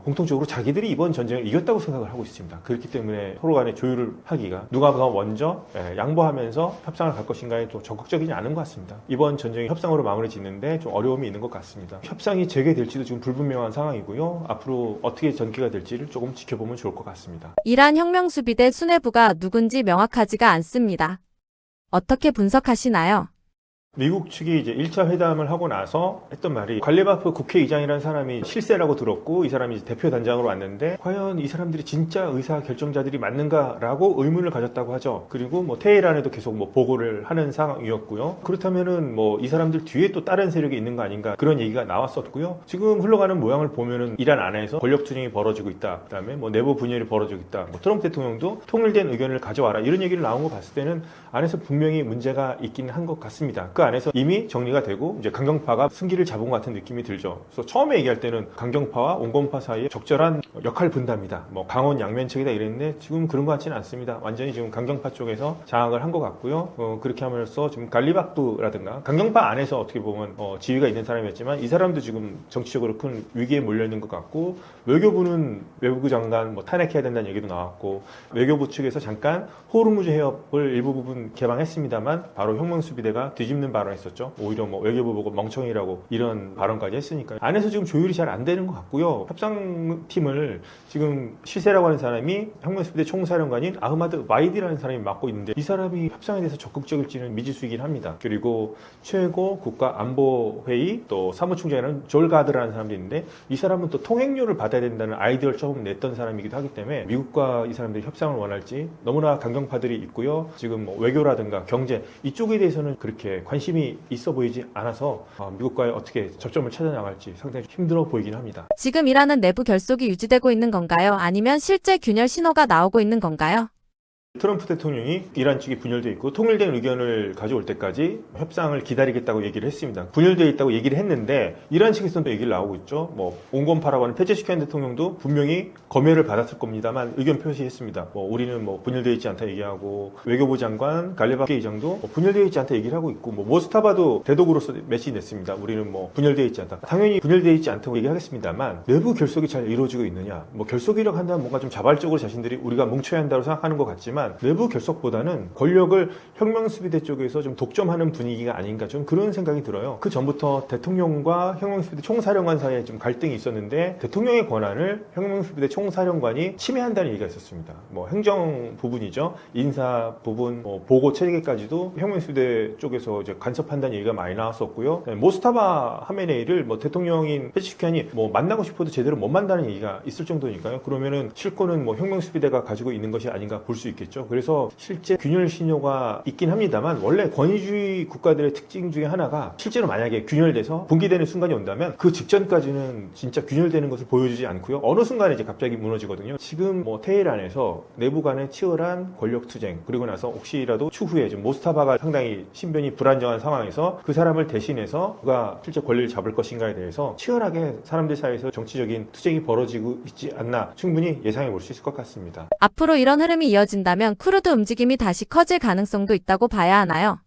공통적으로 자기들이 이번 전쟁을 이겼다고 생각을 하고 있습니다. 그렇기 때문에 서로 간에 조율을 하기가 누가 더 먼저 양보하면서 협상을 갈 것인가에 또 적극적이지 않은 것 같습니다. 이번 전쟁이 협상으로 마무리 짓는데 좀 어려움이 있는 것 같습니다. 협상이 재개될지도 지금 불분명한 상황이고요. 앞으로 어떻게 전개가 될지를 조금 지켜보면 좋을 것 같습니다. 이란 혁명수비대 수뇌부가 누군지 명확하지가 않습니다. 어떻게 분석하시나요? 미국 측이 이제 1차 회담을 하고 나서 했던 말이 갈리바프 국회의장이라는 사람이 실세라고 들었고 이 사람이 이제 대표 단장으로 왔는데 과연 이 사람들이 진짜 의사 결정자들이 맞는가라고 의문을 가졌다고 하죠. 그리고 뭐 테헤란에도 계속 뭐 보고를 하는 상황이었고요. 그렇다면은 뭐 이 사람들 뒤에 또 다른 세력이 있는 거 아닌가 그런 얘기가 나왔었고요. 지금 흘러가는 모양을 보면은 이란 안에서 권력 투쟁이 벌어지고 있다. 그다음에 뭐 내부 분열이 벌어지고 있다. 뭐 트럼프 대통령도 통일된 의견을 가져와라 이런 얘기를 나온 거 봤을 때는 안에서 분명히 문제가 있긴 한 것 같습니다. 그 안에서 이미 정리가 되고 이제 강경파가 승기를 잡은 것 같은 느낌이 들죠. 그래서 처음에 얘기할 때는 강경파와 온건파 사이에 적절한 역할 분담이다. 뭐 강원 양면책이다 이랬는데 지금 그런 것 같지는 않습니다. 완전히 지금 강경파 쪽에서 장악을 한 것 같고요. 그렇게 함으로써 지금 갈리바프라든가 강경파 안에서 어떻게 보면 지위가 있는 사람이었지만 이 사람도 지금 정치적으로 큰 위기에 몰려 있는 것 같고 외교부는 외무부 장관 뭐 탄핵해야 된다는 얘기도 나왔고 외교부 측에서 잠깐 호르무즈 해협을 일부 부분 개방했습니다만 바로 혁명수비대가 뒤집는 발언했었죠. 오히려 뭐 외교부 보고 멍청이라고 이런 발언까지 했으니까 안에서 지금 조율이 잘 안 되는 것 같고요. 협상팀을 지금 시세라고 하는 사람이 혁명수비대 총사령관인 아흐마드 마이디라는 사람이 맡고 있는데 이 사람이 협상에 대해서 적극적일지는 미지수이긴 합니다. 그리고 최고 국가안보회의 또 사무총장이라는 졸 가드라는 사람도 있는데 이 사람은 또 통행료를 받아야 된다는 아이디어를 처음 냈던 사람이기도 하기 때문에 미국과 이 사람들이 협상을 원할지 너무나 강경파들이 있고요. 지금 뭐 외교라든가 경제 이쪽에 대해서는 그렇게 관심이 있어 보이지 않아서 미국과의 어떻게 접점을 찾아 나갈지 상당히 힘들어 보이긴 합니다. 지금 이란은 내부 결속이 유지되고 있는 건가요? 아니면 실제 균열 신호가 나오고 있는 건가요? 트럼프 대통령이 이란 측이 분열되어 있고 통일된 의견을 가져올 때까지 협상을 기다리겠다고 얘기를 했습니다. 분열되어 있다고 얘기를 했는데 이란 측에서도 얘기를 나오고 있죠. 뭐 온건파라고 하는 페제슈키안 대통령도 분명히 검열을 받았을 겁니다만 의견 표시했습니다. 우리는 뭐 분열되어 있지 않다 얘기하고 외교부 장관 갈레바케 의장도 분열되어 있지 않다 얘기를 하고 있고 모스타바도 대독으로서 메시지 냈습니다. 우리는 뭐 분열되어 있지 않다. 당연히 분열되어 있지 않다고 얘기하겠습니다만 내부 결속이 잘 이루어지고 있느냐. 뭐 결속이라고 한다면 뭔가 좀 자발적으로 자신들이 우리가 뭉쳐야 한다고 생각하는 것 같지만 내부 결속보다는 권력을 혁명수비대 쪽에서 좀 독점하는 분위기가 아닌가 좀 그런 생각이 들어요. 그 전부터 대통령과 혁명수비대 총사령관 사이에 좀 갈등이 있었는데 대통령의 권한을 혁명수비대 총사령관이 침해한다는 얘기가 있었습니다. 뭐 행정 부분이죠. 인사 부분, 보고 체계까지도 혁명수비대 쪽에서 이제 간섭한다는 얘기가 많이 나왔었고요. 모스타바 하메네이를 뭐 대통령인 페제슈키안이 뭐 만나고 싶어도 제대로 못 만나는 얘기가 있을 정도니까요. 그러면은 실권은 뭐 혁명수비대가 가지고 있는 것이 아닌가 볼 수 있겠죠. 그래서 실제 균열 신호가 있긴 합니다만 원래 권위주의 국가들의 특징 중에 하나가 실제로 만약에 균열돼서 붕괴되는 순간이 온다면 그 직전까지는 진짜 균열되는 것을 보여주지 않고요. 어느 순간에 이제 갑자기 무너지거든요. 지금 뭐 테헤란에서 내부 간의 치열한 권력 투쟁 그리고 나서 혹시라도 추후에 지금 모스타바가 상당히 신변이 불안정한 상황에서 그 사람을 대신해서 누가 실제 권리를 잡을 것인가에 대해서 치열하게 사람들 사이에서 정치적인 투쟁이 벌어지고 있지 않나 충분히 예상해 볼 수 있을 것 같습니다. 앞으로 이런 흐름이 이어진다면 쿠르드 움직임이 다시 커질 가능성도 있다고 봐야 하나요?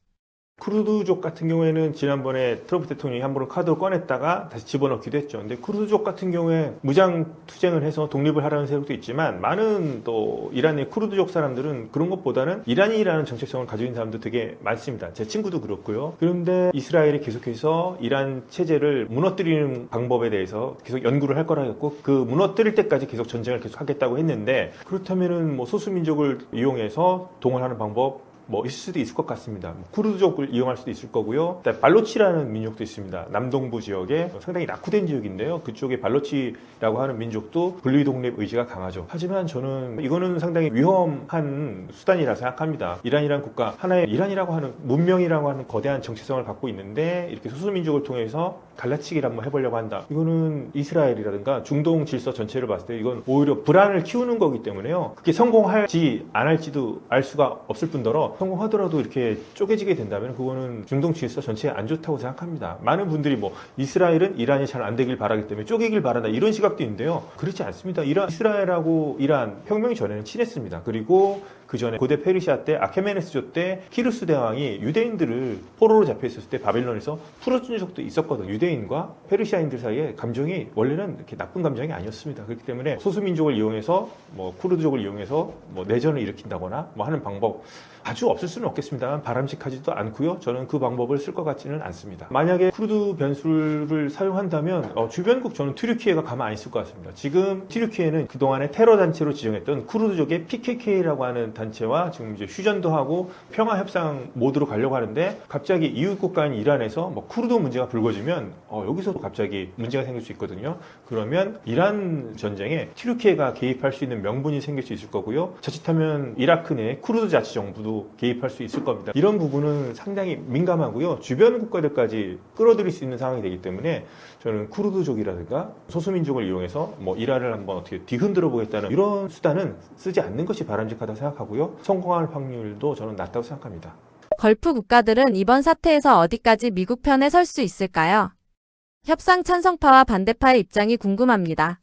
쿠르드족 같은 경우에는 지난번에 트럼프 대통령이 한 번은 카드를 꺼냈다가 다시 집어넣기도 했죠. 근데 쿠르드족 같은 경우에 무장 투쟁을 해서 독립을 하라는 세력도 있지만 많은 또 이란의 쿠르드족 사람들은 그런 것보다는 이란이라는 정체성을 가지고 있는 사람도 되게 많습니다. 제 친구도 그렇고요. 그런데 이스라엘이 계속해서 이란 체제를 무너뜨리는 방법에 대해서 계속 연구를 할 거라 했고 그 무너뜨릴 때까지 계속 전쟁을 계속 하겠다고 했는데 그렇다면은 뭐 소수민족을 이용해서 동원하는 방법 뭐 있을 수도 있을 것 같습니다. 쿠르드족을 이용할 수도 있을 거고요. 발로치라는 민족도 있습니다. 남동부 지역에 상당히 낙후된 지역인데요. 그쪽에 발로치라고 하는 민족도 분리독립 의지가 강하죠. 하지만 저는 이거는 상당히 위험한 수단이라 생각합니다. 이란이라는 국가 하나의 이란이라고 하는 문명이라고 하는 거대한 정체성을 갖고 있는데 이렇게 소수민족을 통해서 갈라치기를 한번 해보려고 한다. 이거는 이스라엘이라든가 중동 질서 전체를 봤을 때 이건 오히려 불안을 키우는 거기 때문에요. 그게 성공할지 안 할지도 알 수가 없을 뿐더러 성공하더라도 이렇게 쪼개지게 된다면 그거는 중동 질서 전체에 안 좋다고 생각합니다. 많은 분들이 뭐 이스라엘은 이란이 잘 안 되길 바라기 때문에 쪼개길 바란다 이런 시각도 있는데요. 그렇지 않습니다. 이스라엘하고 이란 혁명이 전에는 친했습니다. 그리고 그 전에 고대 페르시아 때 아케메네스조 때 키루스 대왕이 유대인들을 포로로 잡혀 있었을 때 바빌론에서 풀어준 적도 있었거든요. 유대인과 페르시아인들 사이에 감정이 원래는 이렇게 나쁜 감정이 아니었습니다. 그렇기 때문에 소수민족을 이용해서 뭐 쿠르드족을 이용해서 뭐 내전을 일으킨다거나 뭐 하는 방법 아주 없을 수는 없겠습니다만 바람직하지도 않고요. 저는 그 방법을 쓸 것 같지는 않습니다. 만약에 쿠르드 변수를 사용한다면 주변국 저는 튀르키예가 가만 안 있을 것 같습니다. 지금 튀르키예는 그동안에 테러 단체로 지정했던 쿠르드족의 PKK라고 하는 단체와 지금 이제 휴전도 하고 평화 협상 모드로 가려고 하는데 갑자기 이웃 국가인 이란에서 뭐 쿠르드 문제가 불거지면 여기서도 갑자기 문제가 생길 수 있거든요. 그러면 이란 전쟁에 튀르키예가 개입할 수 있는 명분이 생길 수 있을 거고요. 자칫하면 이라크 내 쿠르드 자치 정부도 개입할 수 있을 겁니다. 이런 부분은 상당히 민감하고요. 주변 국가들까지 끌어들일 수 있는 상황이 되기 때문에 저는 쿠르드족이라든가 소수민족을 이용해서 뭐 이란을 한번 어떻게 뒤흔들어 보겠다는 이런 수단은 쓰지 않는 것이 바람직하다고 생각하고요. 성공할 확률도 저는 낮다고 생각합니다. 걸프 국가들은 이번 사태에서 어디까지 미국 편에 설 수 있을까요? 협상 찬성파와 반대파의 입장이 궁금합니다.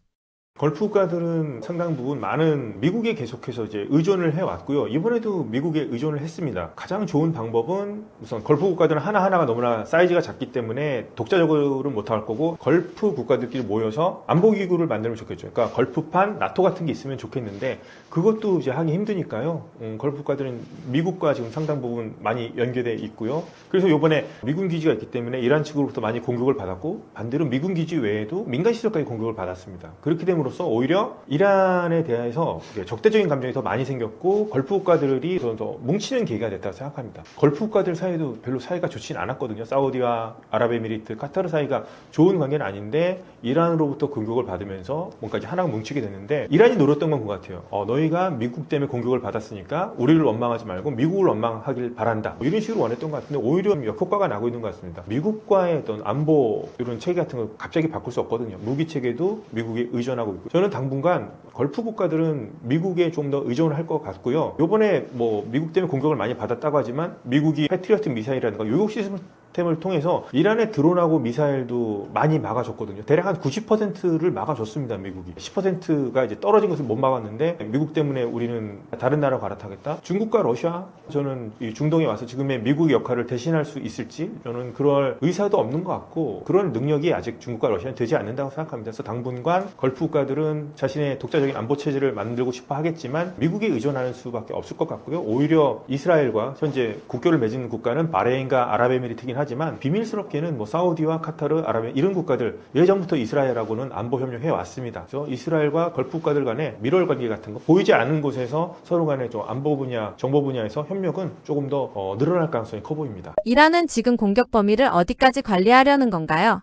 걸프 국가들은 상당 부분 많은 미국에 계속해서 이제 의존을 해왔고요. 이번에도 미국에 의존을 했습니다. 가장 좋은 방법은 우선 걸프 국가들은 하나하나가 너무나 사이즈가 작기 때문에 독자적으로는 못할 거고 걸프 국가들끼리 모여서 안보기구를 만들면 좋겠죠. 그러니까 걸프판 나토 같은 게 있으면 좋겠는데 그것도 이제 하기 힘드니까요. 걸프 국가들은 미국과 지금 상당 부분 많이 연계돼 있고요. 그래서 이번에 미군 기지가 있기 때문에 이란 측으로부터 많이 공격을 받았고 반대로 미군 기지 외에도 민간 시설까지 공격을 받았습니다. 그렇게 됨으로써 오히려 이란에 대해서 적대적인 감정이 더 많이 생겼고 걸프 국가들이 더 뭉치는 계기가 됐다고 생각합니다. 걸프 국가들 사이도 별로 사이가 좋진 않았거든요. 사우디와 아랍에미리트, 카타르 사이가 좋은 관계는 아닌데 이란으로부터 공격을 받으면서 뭔가 이제 하나가 뭉치게 됐는데 이란이 노렸던 건 것 같아요. 너희가 미국 때문에 공격을 받았으니까 우리를 원망하지 말고 미국을 원망하길 바란다. 이런 식으로 원했던 것 같은데 오히려 역효과가 나고 있는 것 같습니다. 미국과의 어떤 안보 이런 체계 같은 걸 갑자기 바꿀 수 없거든요. 무기 체계도 미국에 의존하고 있고 저는 당분간 걸프 국가들은 미국에 좀 더 의존을 할 것 같고요. 요번에 뭐 미국 때문에 공격을 많이 받았다고 하지만 미국이 패트리어트 미사일이라든가 요격 시스템을 통해서 이란의 드론하고 미사일도 많이 막아줬거든요. 대략 한 90%를 막아줬습니다. 미국이 10%가 이제 떨어진 것을 못 막았는데 미국 때문에 우리는 다른 나라로 갈아타겠다. 중국과 러시아 저는 이 중동에 와서 지금의 미국의 역할을 대신할 수 있을지 저는 그럴 의사도 없는 것 같고 그런 능력이 아직 중국과 러시아는 되지 않는다고 생각합니다. 그래서 당분간 걸프 국가들은 자신의 독자적인 안보 체제를 만들고 싶어 하겠지만 미국에 의존하는 수밖에 없을 것 같고요. 오히려 이스라엘과 현재 국교를 맺은 국가는 바레인과 아랍에미리트이긴 하지만 비밀스럽게는 뭐 사우디와 카타르, 아랍에 이런 국가들 예전부터 이스라엘하고는 안보 협력해 왔습니다. 그래서 이스라엘과 걸프 국가들 간의 밀월 관계 같은 거 보이지 않은 곳에서 서로 간의 좀 안보 분야, 정보 분야에서 협력은 조금 더 늘어날 가능성이 커 보입니다. 이란은 지금 공격 범위를 어디까지 관리하려는 건가요?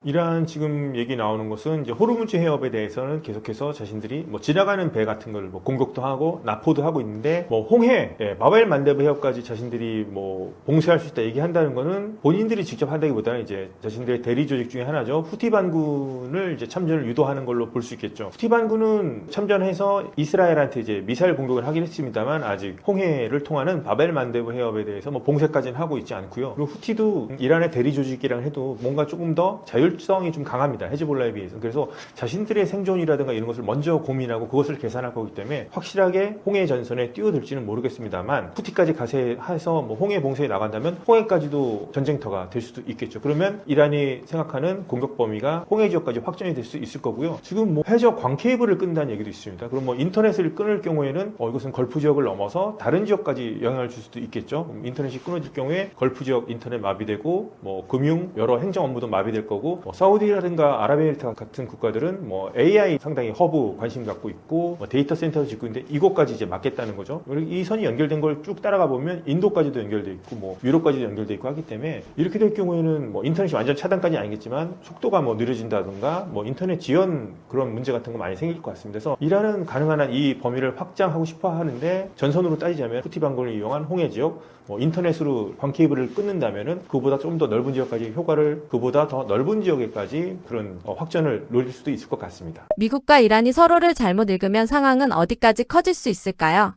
이란 지금 얘기 나오는 것은 이제 호르무즈 해협에 대해서는 계속해서 자신들이 뭐 지나가는 배 같은 걸 뭐 공격도 하고 납포도 하고 있는데 뭐 홍해, 바벨 만데브 해협까지 자신들이 뭐 봉쇄할 수 있다 얘기한다는 거는 본인들이 직접 한다기보다는 이제 자신들의 대리 조직 중에 하나죠. 후티 반군을 이제 참전을 유도하는 걸로 볼 수 있겠죠. 후티 반군은 참전해서 이스라엘한테 이제 미사일 공격을 하긴 했습니다만 아직 홍해를 통하는 바벨 만데브 해협에 대해서 뭐 봉쇄까지는 하고 있지 않고요. 그리고 후티도 이란의 대리 조직이랑 해도 뭔가 조금 더 자율성이 좀 강합니다. 헤즈볼라에 비해서. 그래서 자신들의 생존이라든가 이런 것을 먼저 고민하고 그것을 계산할 거기 때문에 확실하게 홍해 전선에 뛰어들지는 모르겠습니다만 후티까지 가세해서 뭐 홍해 봉쇄에 나간다면 홍해까지도 전쟁터가 될 수도 있겠죠. 그러면 이란이 생각하는 공격 범위가 홍해 지역까지 확정이 될 수 있을 거고요. 지금 뭐 해저 광 케이블을 끈다는 얘기도 있습니다. 그럼 뭐 인터넷을 끊을 경우에는 이것은 걸프 지역을 넘어서 다른 지역까지 영향을 줄 수도 있겠죠. 인터넷이 끊어질 경우에 걸프 지역 인터넷 마비되고 뭐 금융 여러 행정 업무도 마비될 거고 사우디라든가 아랍에미리트 같은 국가들은 뭐 AI 상당히 허브 관심 갖고 있고 뭐 데이터 센터도 짓고 있는데 이곳까지 이제 막겠다는 거죠. 그리고 이 선이 연결된 걸 쭉 따라가 보면 인도까지도 연결돼 있고 뭐 유럽까지도 연결돼 있고 하기 때문에 이렇게 될 경우에는 뭐 인터넷이 완전 차단까지 아니겠지만 속도가 뭐 느려진다든가 뭐 인터넷 지연 그런 문제 같은 거 많이 생길 것 같습니다. 그래서 이란은 가능한 한 이 범위를 확장하고 싶어 하는데 전선으로 따지자면 후티 반군을 이용한 홍해 지역 뭐 인터넷으로 광 케이블을 끊는다면은 그보다 좀 더 넓은 지역까지 효과를 그보다 더 넓은 지역에까지 그런 확전을 노릴 수도 있을 것 같습니다. 미국과 이란이 서로를 잘못 읽으면 상황은 어디까지 커질 수 있을까요?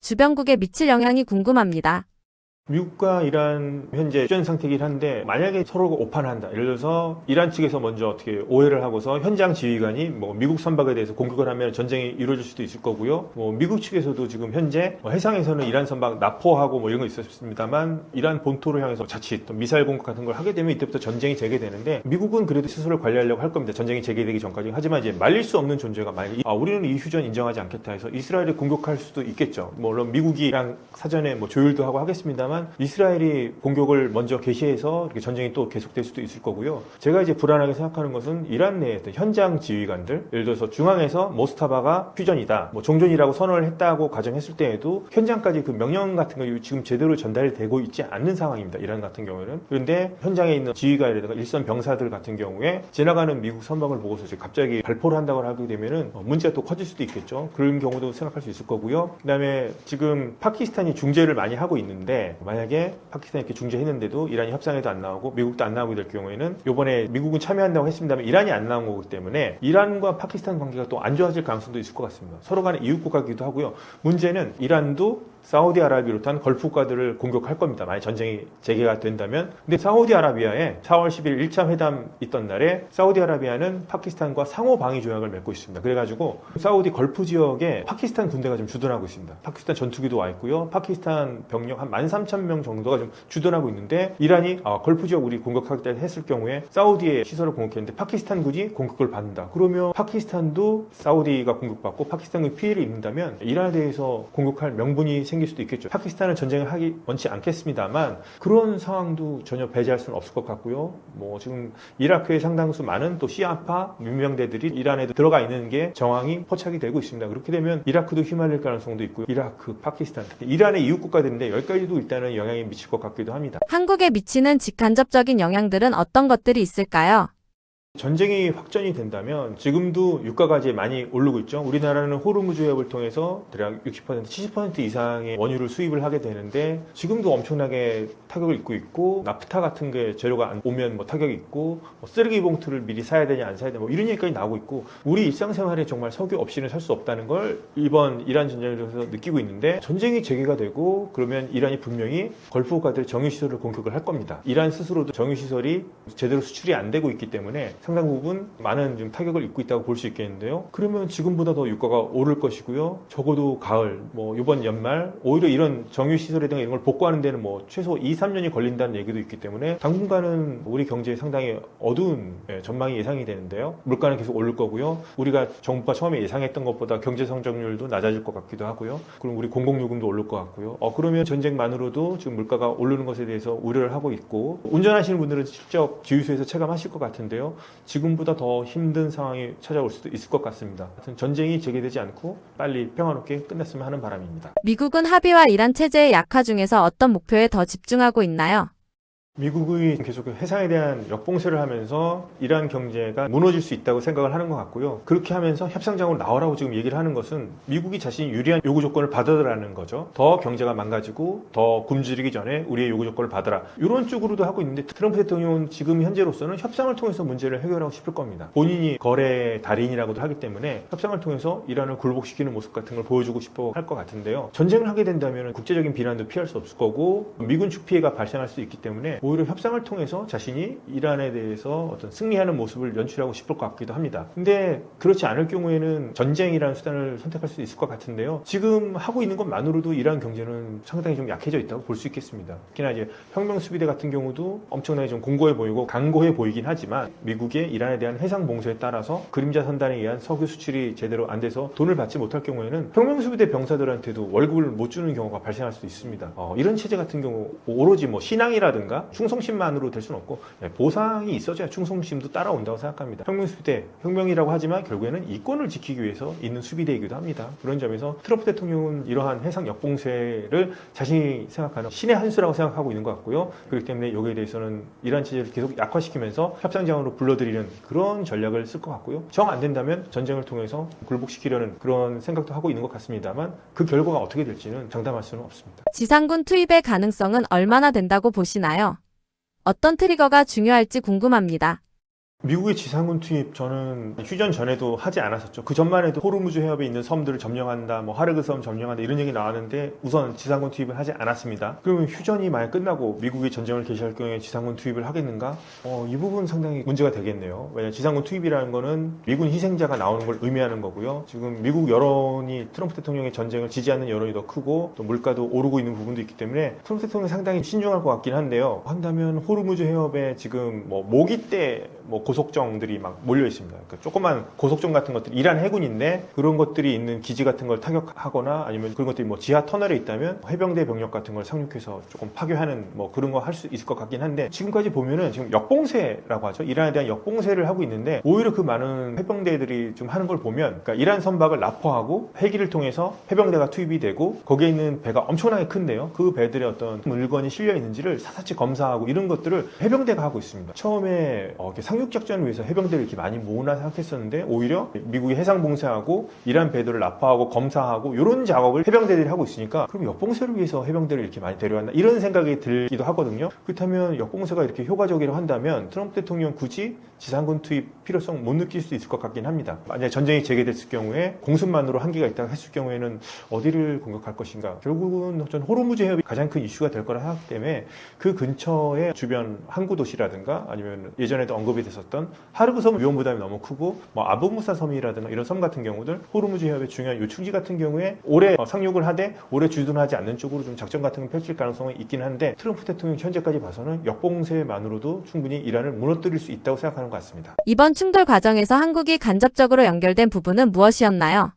주변국에 미칠 영향이 궁금합니다. 미국과 이란 현재 휴전 상태이긴 한데 만약에 서로가 오판을 한다. 예를 들어서 이란 측에서 먼저 어떻게 오해를 하고서 현장 지휘관이 뭐 미국 선박에 대해서 공격을 하면 전쟁이 이루어질 수도 있을 거고요. 뭐 미국 측에서도 지금 현재 해상에서는 이란 선박 납포하고 뭐 이런 거 있었습니다만 이란 본토를 향해서 자칫 또 미사일 공격 같은 걸 하게 되면 이때부터 전쟁이 재개되는데 미국은 그래도 스스로를 관리하려고 할 겁니다. 전쟁이 재개되기 전까지. 하지만 이제 말릴 수 없는 존재가 만약에 우리는 이 휴전 인정하지 않겠다 해서 이스라엘을 공격할 수도 있겠죠. 물론 미국이랑 사전에 뭐 조율도 하고 하겠습니다만 이스라엘이 공격을 먼저 개시해서 이렇게 전쟁이 또 계속될 수도 있을 거고요. 제가 이제 불안하게 생각하는 것은 이란 내에 현장 지휘관들, 예를 들어서 중앙에서 모스타바가 휴전이다, 뭐 종전이라고 선언을 했다고 가정했을 때에도 현장까지 그 명령 같은 거 지금 제대로 전달되고 있지 않는 상황입니다. 이란 같은 경우에는. 그런데 현장에 있는 지휘관이라든가 일선 병사들 같은 경우에 지나가는 미국 선박을 보고서 이제 갑자기 발포를 한다고 하게 되면은 문제가 또 커질 수도 있겠죠. 그런 경우도 생각할 수 있을 거고요. 그다음에 지금 파키스탄이 중재를 많이 하고 있는데 만약에 파키스탄이 이렇게 중재했는데도 이란이 협상에도 안 나오고 미국도 안 나오게 될 경우에는 이번에 미국은 참여한다고 했습니다만 이란이 안 나온 거기 때문에 이란과 파키스탄 관계가 또 안 좋아질 가능성도 있을 것 같습니다. 서로 간에 이웃 국가이기도 하고요. 문제는 이란도 사우디아라비아를 비롯한 걸프 국가들을 공격할 겁니다. 만약 전쟁이 재개가 된다면. 근데 사우디아라비아에 4월 10일 1차 회담 있던 날에 사우디아라비아는 파키스탄과 상호 방위 조약을 맺고 있습니다. 그래가지고 사우디 걸프 지역에 파키스탄 군대가 좀 주둔하고 있습니다. 파키스탄 전투기도 와 있고요. 파키스탄 병력 한 13,000명 정도가 좀 주둔하고 있는데 이란이 걸프 지역 우리 공격하겠다 했을 경우에 사우디의 시설을 공격했는데 파키스탄군이 공격을 받는다. 그러면 파키스탄도 사우디가 공격받고 파키스탄군이 피해를 입는다면 이란에 대해서 공격할 명분이 생길 수도 있겠죠. 파키스탄은 전쟁을 하기 원치 않겠습니다만 그런 상황도 전혀 배제할 수는 없을 것 같고요. 뭐 지금 이라크의 상당수 많은 또 시아파 민병대들이 이란에도 들어가 있는 게 정황이 포착이 되고 있습니다. 그렇게 되면 이라크도 휘말릴 가능성도 있고요. 이라크, 파키스탄, 이란의 이웃 국가들인데 여기까지도 일단은 영향이 미칠 것 같기도 합니다. 한국에 미치는 직간접적인 영향들은 어떤 것들이 있을까요? 전쟁이 확전이 된다면 지금도 유가가 이제 많이 오르고 있죠. 우리나라는 호르무즈 해협을 통해서 대략 60%, 70% 이상의 원유를 수입을 하게 되는데 지금도 엄청나게 타격을 입고 있고 나프타 같은 게 재료가 안 오면 뭐 타격이 있고 뭐 쓰레기 봉투를 미리 사야 되냐 안 사야 되냐 뭐 이런 얘기까지 나오고 있고 우리 일상생활에 정말 석유 없이는 살 수 없다는 걸 이번 이란 전쟁을 통해서 느끼고 있는데 전쟁이 재개가 되고 그러면 이란이 분명히 걸프 국가들의 정유시설을 공격을 할 겁니다. 이란 스스로도 정유시설이 제대로 수출이 안 되고 있기 때문에 상당 부분 많은 좀 타격을 입고 있다고 볼 수 있겠는데요. 그러면 지금보다 더 유가가 오를 것이고요. 적어도 가을, 뭐 이번 연말 오히려 이런 정유시설이나 이런 걸 복구하는 데는 뭐 최소 2, 3년이 걸린다는 얘기도 있기 때문에 당분간은 우리 경제에 상당히 어두운 전망이 예상이 되는데요. 물가는 계속 오를 거고요. 우리가 정부가 처음에 예상했던 것보다 경제 성장률도 낮아질 것 같기도 하고요. 그럼 우리 공공요금도 오를 것 같고요. 그러면 전쟁만으로도 지금 물가가 오르는 것에 대해서 우려를 하고 있고 운전하시는 분들은 직접 주유소에서 체감하실 것 같은데요. 지금보다 더 힘든 상황이 찾아올 수도 있을 것 같습니다. 하여튼 전쟁이 재개되지 않고 빨리 평화롭게 끝났으면 하는 바람입니다. 미국은 합의와 이란 체제의 약화 중에서 어떤 목표에 더 집중하고 있나요? 미국이 계속 해상에 대한 역봉쇄를 하면서 이란 경제가 무너질 수 있다고 생각을 하는 것 같고요. 그렇게 하면서 협상장으로 나오라고 지금 얘기를 하는 것은 미국이 자신이 유리한 요구 조건을 받아들라는 거죠. 더 경제가 망가지고 더 굶주리기 전에 우리의 요구 조건을 받아라. 이런 쪽으로도 하고 있는데 트럼프 대통령은 지금 현재로서는 협상을 통해서 문제를 해결하고 싶을 겁니다. 본인이 거래 달인이라고도 하기 때문에 협상을 통해서 이란을 굴복시키는 모습 같은 걸 보여주고 싶어 할 것 같은데요. 전쟁을 하게 된다면 국제적인 비난도 피할 수 없을 거고 미군축 피해가 발생할 수 있기 때문에 오히려 협상을 통해서 자신이 이란에 대해서 어떤 승리하는 모습을 연출하고 싶을 것 같기도 합니다. 근데 그렇지 않을 경우에는 전쟁이라는 수단을 선택할 수 있을 것 같은데요. 지금 하고 있는 것만으로도 이란 경제는 상당히 좀 약해져 있다고 볼 수 있겠습니다. 특히나 이제 혁명수비대 같은 경우도 엄청나게 좀 공고해 보이고 강고해 보이긴 하지만 미국의 이란에 대한 해상 봉쇄에 따라서 그림자 선단에 의한 석유 수출이 제대로 안 돼서 돈을 받지 못할 경우에는 혁명수비대 병사들한테도 월급을 못 주는 경우가 발생할 수도 있습니다. 이런 체제 같은 경우 오로지 뭐 신앙이라든가 충성심만으로 될 수는 없고 보상이 있어줘야 충성심도 따라온다고 생각합니다. 혁명수비대, 혁명이라고 하지만 결국에는 이권을 지키기 위해서 있는 수비대이기도 합니다. 그런 점에서 트럼프 대통령은 이러한 해상 역봉쇄를 자신이 생각하는 신의 한 수라고 생각하고 있는 것 같고요. 그렇기 때문에 여기에 대해서는 이란 체제를 계속 약화시키면서 협상장으로 불러들이는 그런 전략을 쓸 것 같고요. 정 안 된다면 전쟁을 통해서 굴복시키려는 그런 생각도 하고 있는 것 같습니다만 그 결과가 어떻게 될지는 장담할 수는 없습니다. 지상군 투입의 가능성은 얼마나 된다고 보시나요? 어떤 트리거가 중요할지 궁금합니다. 미국의 지상군 투입 저는 휴전 전에도 하지 않았었죠. 그 전만 해도 호르무즈 해협에 있는 섬들을 점령한다, 뭐 하르그 섬 점령한다 이런 얘기 나왔는데 우선 지상군 투입을 하지 않았습니다. 그러면 휴전이 만약 끝나고 미국이 전쟁을 개시할 경우에 지상군 투입을 하겠는가? 이 부분 상당히 문제가 되겠네요. 왜냐하면 지상군 투입이라는 거는 미군 희생자가 나오는 걸 의미하는 거고요. 지금 미국 여론이 트럼프 대통령의 전쟁을 지지하는 여론이 더 크고 또 물가도 오르고 있는 부분도 있기 때문에 트럼프 대통령이 상당히 신중할 것 같긴 한데요. 한다면 호르무즈 해협에 지금 뭐 모기떼 고속정들이 막 몰려 있습니다. 그러니까 조그만 고속정 같은 것들, 이란 해군인데 그런 것들이 있는 기지 같은 걸 타격하거나 아니면 그런 것들이 뭐 지하 터널에 있다면 해병대 병력 같은 걸 상륙해서 조금 파괴하는 뭐 그런 거 할 수 있을 것 같긴 한데 지금까지 보면은 지금 역봉쇄라고 하죠. 이란에 대한 역봉쇄를 하고 있는데 오히려 그 많은 해병대들이 좀 하는 걸 보면 그러니까 이란 선박을 납포하고 헬기를 통해서 해병대가 투입이 되고 거기에 있는 배가 엄청나게 큰데요. 그 배들의 어떤 물건이 실려 있는지를 사사치 검사하고 이런 것들을 해병대가 하고 있습니다. 처음에 상륙 작전 핵작전을 위해서 해병대를 이렇게 많이 모으나 생각했었는데 오히려 미국이 해상 봉쇄하고 이란 배들을 납포하고 검사하고 이런 작업을 해병대들이 하고 있으니까 그럼 역봉쇄를 위해서 해병대를 이렇게 많이 데려왔나 이런 생각이 들기도 하거든요. 그렇다면 역봉쇄가 이렇게 효과적이라고 한다면 트럼프 대통령 굳이 지상군 투입 필요성 못 느낄 수 있을 것 같긴 합니다. 만약에 전쟁이 재개됐을 경우에 공습만으로 한계가 있다고 했을 경우에는 어디를 공격할 것인가. 결국은 전 호르무즈 해협이 가장 큰 이슈가 될 거라 생각하기 때문에 그 근처에 주변 항구 도시라든가 아니면 예전에도 언급이 됐었던 하르브 섬 위험 부담이 너무 크고 뭐 아부무사 섬이라든가 이런 섬 같은 경우들 호르무즈 해협의 중요한 요충지 같은 경우에 오래 상륙을 하되 오래 주둔하지 않는 쪽으로 좀 작전 같은 걸 펼칠 가능성이 있긴 한데 트럼프 대통령 현재까지 봐서는 역봉쇄만으로도 충분히 이란을 무너뜨릴 수 있다고 생각하는 것 같습니다. 이번 충돌 과정에서 한국이 간접적으로 연결된 부분은 무엇이었나요?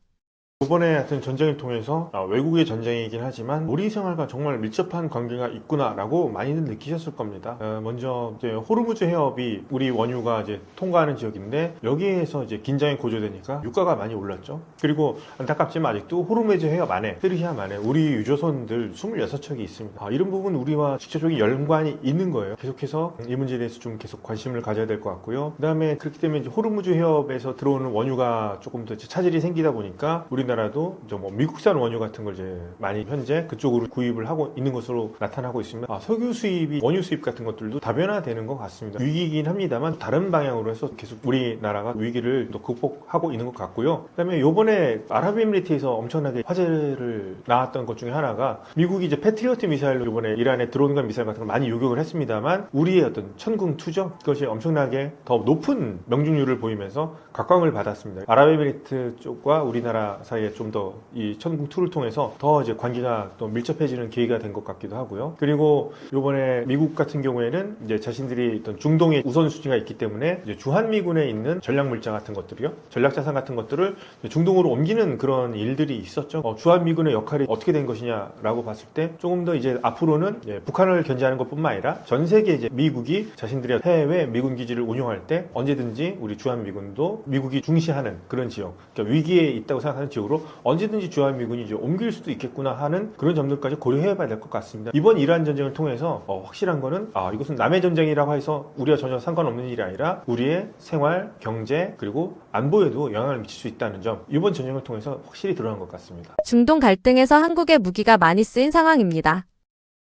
이번에 하여튼 전쟁을 통해서 외국의 전쟁이긴 하지만 우리 생활과 정말 밀접한 관계가 있구나라고 많이들 느끼셨을 겁니다. 먼저 이제 호르무즈 해협이 우리 원유가 이제 통과하는 지역인데 여기에서 이제 긴장이 고조되니까 유가가 많이 올랐죠. 그리고 안타깝지만 아직도 호르무즈 해협 안에 페르시아 안에 우리 유조선들 26척이 있습니다. 이런 부분 우리와 직접적인 연관이 있는 거예요. 계속해서 이 문제에 대해서 좀 계속 관심을 가져야 될 것 같고요. 그다음에 그렇기 때문에 이제 호르무즈 해협에서 들어오는 원유가 조금 더 차질이 생기다 보니까 우리나라도 이제 뭐 미국산 원유 같은 걸 이제 많이 현재 그쪽으로 구입을 하고 있는 것으로 나타나고 있습니다. 석유 수입이 원유 수입 같은 것들도 다변화되는 것 같습니다. 위기이긴 합니다만 다른 방향으로 해서 계속 우리나라가 위기를 또 극복하고 있는 것 같고요. 그다음에 요번에 아랍에미리트에서 엄청나게 화제를 나왔던 것 중에 하나가 미국이 이제 패트리어트 미사일로 이번에 이란에 드론과 미사일 같은 걸 많이 요격을 했습니다만 우리의 어떤 천궁2죠. 그것이 엄청나게 더 높은 명중률을 보이면서 각광을 받았습니다. 아랍에미리트 쪽과 우리나라 사이에 좀 더 이 천궁2를 통해서 더 이제 관계가 또 밀접해지는 계기가 된 것 같기도 하고요. 그리고 이번에 미국 같은 경우에는 이제 자신들이 어떤 중동의 우선순위가 있기 때문에 이제 주한미군에 있는 전략물자 같은 것들이요, 전략자산 같은 것들을 중동으로 옮기는 그런 일들이 있었죠. 주한미군의 역할이 어떻게 된 것이냐라고 봤을 때 조금 더 이제 앞으로는 북한을 견제하는 것뿐만 아니라 전 세계 이제 미국이 자신들의 해외 미군 기지를 운영할 때 언제든지 우리 주한미군도 미국이 중시하는 그런 지역, 그러니까 위기에 있다고 생각하는 지역으로 언제든지 주한미군이 이제 옮길 수도 있겠구나 하는 그런 점들까지 고려해봐야 될 것 같습니다. 이번 이란 전쟁을 통해서 확실한 거는 이것은 남의 전쟁이라고 해서 우리가 전혀 상관없는 일이 아니라 우리의 생활, 경제 그리고 안보에도 영향을 미칠 수 있다는 점 이번 전쟁을 통해서 확실히 드러난 것 같습니다. 중동 갈등에서 한국의 무기가 많이 쓰인 상황입니다.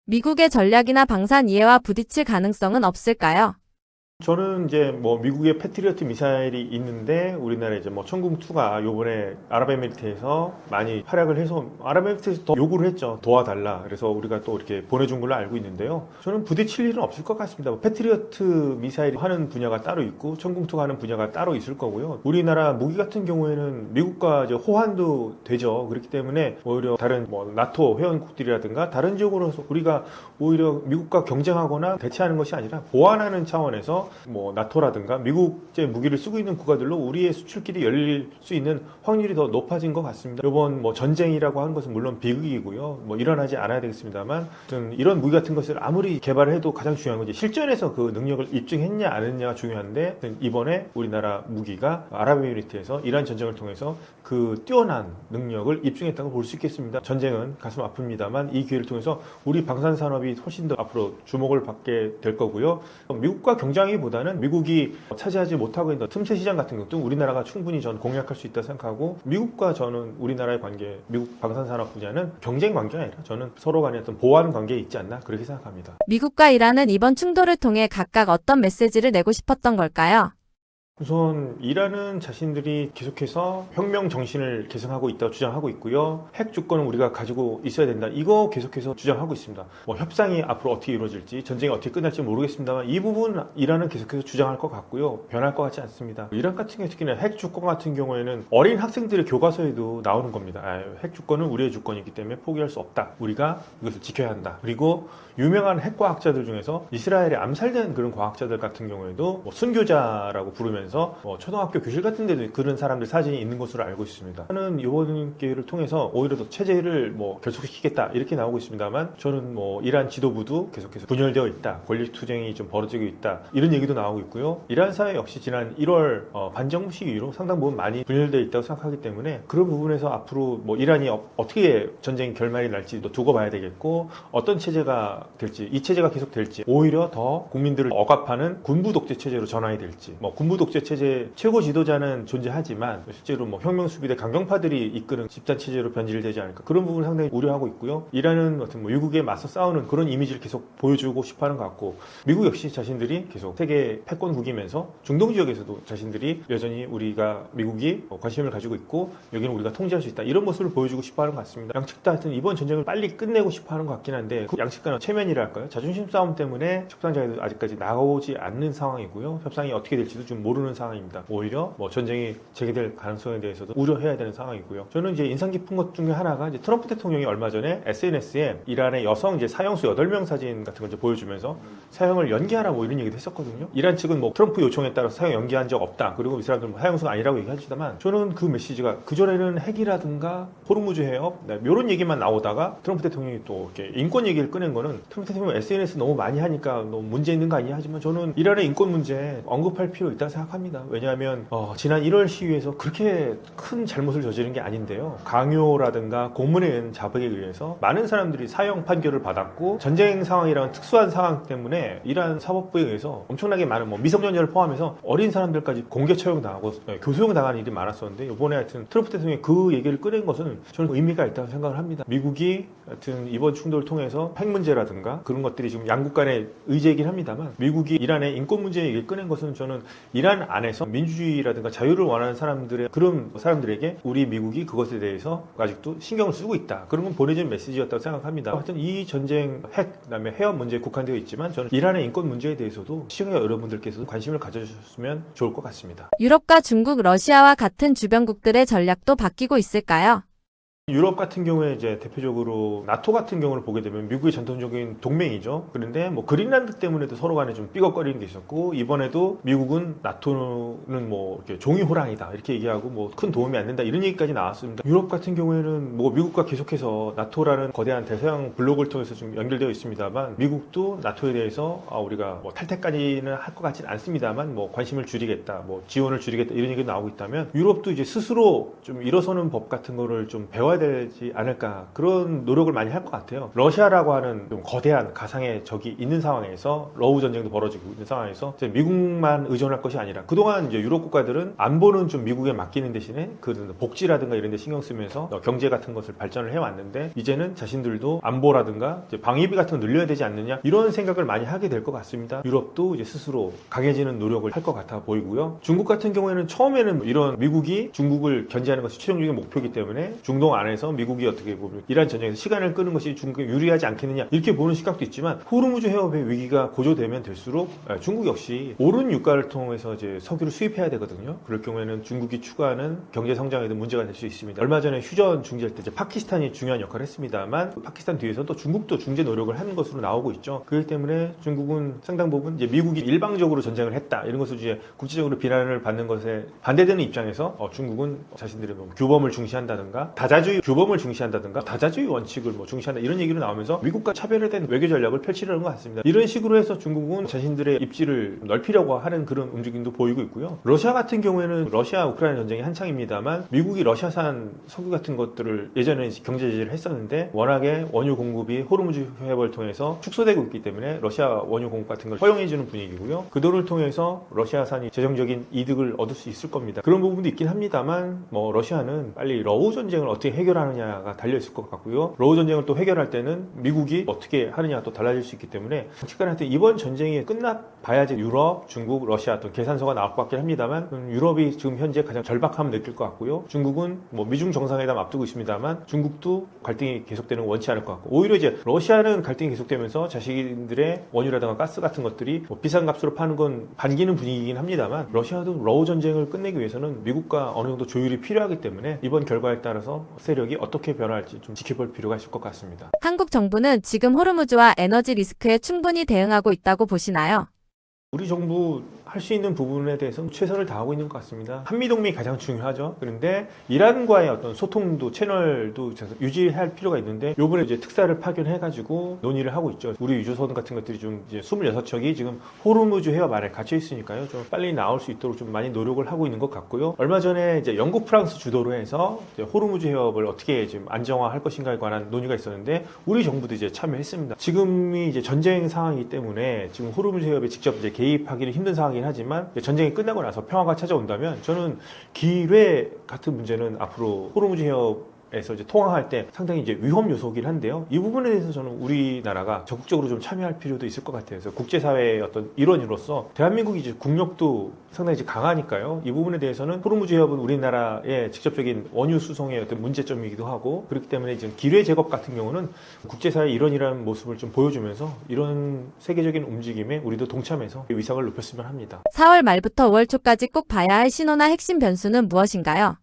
미국의 전략이나 방산 이해와 부딪힐 가능성은 없을까요? 저는 이제 뭐 미국의 패트리어트 미사일이 있는데 우리나라 이제 뭐 천궁2가 요번에 아랍에미리트에서 많이 활약을 해서 아랍에미리트에서 더 요구를 했죠. 도와달라. 그래서 우리가 또 이렇게 보내준 걸로 알고 있는데요. 저는 부딪힐 일은 없을 것 같습니다. 패트리어트 미사일이 하는 분야가 따로 있고 천궁2가 하는 분야가 따로 있을 거고요. 우리나라 무기 같은 경우에는 미국과 이제 호환도 되죠. 그렇기 때문에 오히려 다른 뭐 나토 회원국들이라든가 다른 지역으로서 우리가 오히려 미국과 경쟁하거나 대치하는 것이 아니라 보완하는 차원에서 뭐 나토라든가 미국제 무기를 쓰고 있는 국가들로 우리의 수출길이 열릴 수 있는 확률이 더 높아진 것 같습니다. 이번 뭐 전쟁이라고 하는 것은 물론 비극이고요. 뭐 일어나지 않아야 되겠습니다만 이런 무기 같은 것을 아무리 개발을 해도 가장 중요한 건 실전에서 그 능력을 입증했냐 안 했냐가 중요한데 이번에 우리나라 무기가 아랍에미리트에서 이란 전쟁을 통해서 그 뛰어난 능력을 입증했다고 볼 수 있겠습니다. 전쟁은 가슴 아픕니다만 이 기회를 통해서 우리 방산 산업이 훨씬 더 앞으로 주목을 받게 될 거고요. 미국과 경쟁하기보다는 미국이 차지하지 못하고 있는 틈새 시장 같은 것도 우리나라가 충분히 전 공략할 수 있다 생각하고 미국과 저는 우리나라의 관계, 미국 방산 산업 분야는 경쟁 관계가 아니라 저는 서로 간의 어떤 보완 관계에 있지 않나 그렇게 생각합니다. 미국과 이란은 이번 충돌을 통해 각각 어떤 메시지를 내고 싶었던 걸까요? 우선 이란은 자신들이 계속해서 혁명 정신을 계승하고 있다고 주장하고 있고요. 핵 주권은 우리가 가지고 있어야 된다. 이거 계속해서 주장하고 있습니다. 뭐 협상이 앞으로 어떻게 이루어질지, 전쟁이 어떻게 끝날지 모르겠습니다만 이 부분 이란은 계속해서 주장할 것 같고요. 변할 것 같지 않습니다. 이란 같은 경우 특히나 핵 주권 같은 경우에는 어린 학생들의 교과서에도 나오는 겁니다. 핵 주권은 우리의 주권이기 때문에 포기할 수 없다. 우리가 이것을 지켜야 한다. 그리고 유명한 핵과학자들 중에서 이스라엘에 암살된 그런 과학자들 같은 경우에도 뭐 순교자라고 부르면서 하면서 초등학교 교실 같은 데도 그런 사람들 사진이 있는 것으로 알고 있습니다. 저는 이번 기회를 통해서 오히려 더 체제를 결속시키겠다 이렇게 나오고 있습니다만, 저는 이란 지도부도 계속해서 분열되어 있다, 권력투쟁이 좀 벌어지고 있다, 이런 얘기도 나오고 있고요. 이란 사회 역시 지난 1월 반정부 시기로 상당 부분 많이 분열되어 있다고 생각하기 때문에, 그런 부분에서 앞으로 이란이 어떻게 전쟁 결말이 날지도 두고 봐야 되겠고, 어떤 체제가 될지, 이 체제가 계속 될지, 오히려 더 국민들을 억압하는 군부 독재 체제로 전환이 될지. 군부 독재 체제 최고 지도자는 존재하지만 실제로 혁명수비대 강경파들이 이끄는 집단 체제로 변질되지 않을까, 그런 부분을 상당히 우려하고 있고요. 이란은 어떤 미국에 맞서 싸우는 그런 이미지를 계속 보여주고 싶어하는 것 같고, 미국 역시 자신들이 계속 세계 패권국이면서 중동 지역에서도 자신들이 여전히 미국이 관심을 가지고 있고, 여기는 우리가 통제할 수 있다, 이런 모습을 보여주고 싶어하는 것 같습니다. 양측 다 하여튼 이번 전쟁을 빨리 끝내고 싶어하는 것 같긴 한데, 그 양측 간의 체면이랄까요, 자존심 싸움 때문에 협상자에도 아직까지 나오지 않는 상황이고요. 협상이 어떻게 될지도 좀 모르는 상황입니다. 오히려 전쟁이 재개될 가능성에 대해서도 우려해야 되는 상황이고요. 저는 이제 인상 깊은 것 중에 하나가, 이제 트럼프 대통령이 얼마 전에 SNS에 이란의 여성 사형수 8명 사진 같은 걸 보여주면서 사형을 연기하라 이런 얘기도 했었거든요. 이란 측은 트럼프 요청에 따라 사형 연기한 적 없다, 그리고 이 사람들은 사형수가 아니라고 얘기하시다만, 저는 그 메시지가 그전에는 핵이라든가 호르무즈 해협 이런 얘기만 나오다가 트럼프 대통령이 또 이렇게 인권 얘기를 꺼낸 거는, 트럼프 대통령이 SNS 너무 많이 하니까 너무 문제 있는 거 아니냐 하지만, 저는 이란의 인권 문제 언급할 필요 있다고 생각합니다. 왜냐하면 지난 1월 시위에서 그렇게 큰 잘못을 저지른 게 아닌데요. 강요라든가 고문에 의한 자백에 의해서 많은 사람들이 사형 판결을 받았고, 전쟁 상황이랑 특수한 상황 때문에 이란 사법부에 의해서 엄청나게 많은 미성년자를 포함해서 어린 사람들까지 공개 처형 당하고 교수형 당하는 일이 많았었는데, 이번에 하여튼 트럼프 대통령이 그 얘기를 꺼낸 것은 저는 의미가 있다고 생각을 합니다. 미국이 하여튼 이번 충돌을 통해서 핵 문제라든가 그런 것들이 지금 양국 간의 의제이긴 합니다만, 미국이 이란의 인권 문제 얘기를 꺼낸 것은 저는 이란 안에서 민주주의라든가 자유를 원하는 그런 사람들에게 우리 미국이 그것에 대해서 아직도 신경을 쓰고 있다, 그런 건 보내준 메시지였다고 생각합니다. 하여튼 이 전쟁, 핵, 그다음에 해협 문제에 국한되어 있지만, 저는 이란의 인권 문제에 대해서도 시청자 여러분들께서 관심을 가져주셨으면 좋을 것 같습니다. 유럽과 중국, 러시아와 같은 주변국들의 전략도 바뀌고 있을까요? 유럽 같은 경우에 이제 대표적으로 나토 같은 경우를 보게 되면 미국의 전통적인 동맹이죠. 그런데 그린란드 때문에도 서로 간에 좀 삐걱거리는 게 있었고, 이번에도 미국은 나토는 이렇게 종이 호랑이다 이렇게 얘기하고 큰 도움이 안 된다 이런 얘기까지 나왔습니다. 유럽 같은 경우에는 미국과 계속해서 나토라는 거대한 대서양 블록을 통해서 좀 연결되어 있습니다만, 미국도 나토에 대해서 우리가 탈퇴까지는 할 것 같지는 않습니다만 관심을 줄이겠다, 지원을 줄이겠다 이런 얘기가 나오고 있다면, 유럽도 이제 스스로 좀 일어서는 법 같은 거를 좀 배워야 되지 않을까, 그런 노력을 많이 할 것 같아요. 러시아라고 하는 좀 거대한 가상의 적이 있는 상황에서, 러우 전쟁도 벌어지고 있는 상황에서 이제 미국만 의존할 것이 아니라, 그동안 이제 유럽 국가들은 안보는 좀 미국에 맡기는 대신에 그 복지라든가 이런 데 신경 쓰면서 경제 같은 것을 발전을 해왔는데, 이제는 자신들도 안보라든가 이제 방위비 같은 거 늘려야 되지 않느냐, 이런 생각을 많이 하게 될 것 같습니다. 유럽도 이제 스스로 강해지는 노력을 할 것 같아 보이고요. 중국 같은 경우에는 처음에는 이런 미국이 중국을 견제하는 것이 최종적인 목표이기 때문에, 중동 안에서 미국이 어떻게 보면 이란 전쟁에서 시간을 끄는 것이 중국에 유리하지 않겠느냐 이렇게 보는 시각도 있지만, 호르무즈 해협의 위기가 고조되면 될수록 중국 역시 오른 유가를 통해서 이제 석유를 수입해야 되거든요. 그럴 경우에는 중국이 추구하는 경제 성장에도 문제가 될 수 있습니다. 얼마 전에 휴전 중재할 때 이제 파키스탄이 중요한 역할을 했습니다만, 파키스탄 뒤에서 또 중국도 중재 노력을 하는 것으로 나오고 있죠. 그렇기 때문에 중국은 상당 부분 이제 미국이 일방적으로 전쟁을 했다 이런 것을 이제 국제적으로 비난을 받는 것에 반대되는 입장에서, 중국은 자신들의 규범을 중시한다든가 규범을 중시한다든가 다자주의 원칙을 중시한다 이런 얘기로 나오면서 미국과 차별화된 외교 전략을 펼치려는 것 같습니다. 이런 식으로 해서 중국은 자신들의 입지를 넓히려고 하는 그런 움직임도 보이고 있고요. 러시아 같은 경우에는 러시아 우크라이나 전쟁이 한창입니다만, 미국이 러시아산 석유 같은 것들을 예전에 경제 제재를 했었는데, 워낙에 원유 공급이 호르무즈 해협을 통해서 축소되고 있기 때문에 러시아 원유 공급 같은 걸 허용해주는 분위기고요. 그 돈을 통해서 러시아산이 재정적인 이득을 얻을 수 있을 겁니다. 그런 부분도 있긴 합니다만, 러시아는 빨리 러우 전쟁을 어떻게 해결하느냐가 달려있을 것 같고요. 러우 전쟁을 또 해결할 때는 미국이 어떻게 하느냐가 또 달라질 수 있기 때문에, 측간한테 이번 전쟁이 끝나봐야지 유럽, 중국, 러시아 또 계산서가 나올 것 같긴 합니다만, 유럽이 지금 현재 가장 절박함을 느낄 것 같고요. 중국은 미중 정상회담 앞두고 있습니다만, 중국도 갈등이 계속되는 건 원치 않을 것 같고, 오히려 이제 러시아는 갈등이 계속되면서 자신들의 원유라든가 가스 같은 것들이 비싼 값으로 파는 건 반기는 분위기이긴 합니다만, 러시아도 러우 전쟁을 끝내기 위해서는 미국과 어느 정도 조율이 필요하기 때문에, 이번 결과에 따라서 세력이 어떻게 변화할지 좀 지켜볼 필요가 있을 것 같습니다. 한국 정부는 지금 호르무즈와 에너지 리스크에 충분히 대응하고 있다고 보시나요? 우리 정부 할 수 있는 부분에 대해서는 최선을 다하고 있는 것 같습니다. 한미동맹이 가장 중요하죠. 그런데 이란과의 어떤 소통도 채널도 유지할 필요가 있는데 요번에 이제 특사를 파견해가지고 논의를 하고 있죠. 우리 유조선 같은 것들이 좀 이제 26척이 지금 호르무즈 해협 안에 갇혀 있으니까요. 좀 빨리 나올 수 있도록 좀 많이 노력을 하고 있는 것 같고요. 얼마 전에 이제 영국, 프랑스 주도로 해서 이제 호르무즈 해협을 어떻게 지금 안정화할 것인가에 관한 논의가 있었는데 우리 정부도 이제 참여했습니다. 지금이 이제 전쟁 상황이기 때문에 지금 호르무즈 해협에 직접 이제 개입하기는 힘든 상황이긴 하지만 전쟁이 끝나고 나서 평화가 찾아온다면 저는 기뢰 같은 문제는 앞으로 호르무즈 해협에서 이제 통항할 때 상당히 이제 위험 요소긴 한데요. 이 부분에 대해서 저는 우리나라가 적극적으로 좀 참여할 필요도 있을 것 같아요. 그래서 국제사회의 어떤 일원으로서 대한민국이 이제 국력도 상당히 이제 강하니까요. 이 부분에 대해서는 호르무즈 해협은 우리나라의 직접적인 원유 수송의 어떤 문제점이기도 하고 그렇기 때문에 지금 기뢰 제거 같은 경우는 국제사회의 일원이라는 모습을 좀 보여주면서 이런 세계적인 움직임에 우리도 동참해서 위상을 높였으면 합니다. 4월 말부터 5월 초까지 꼭 봐야 할 신호나 핵심 변수는 무엇인가요?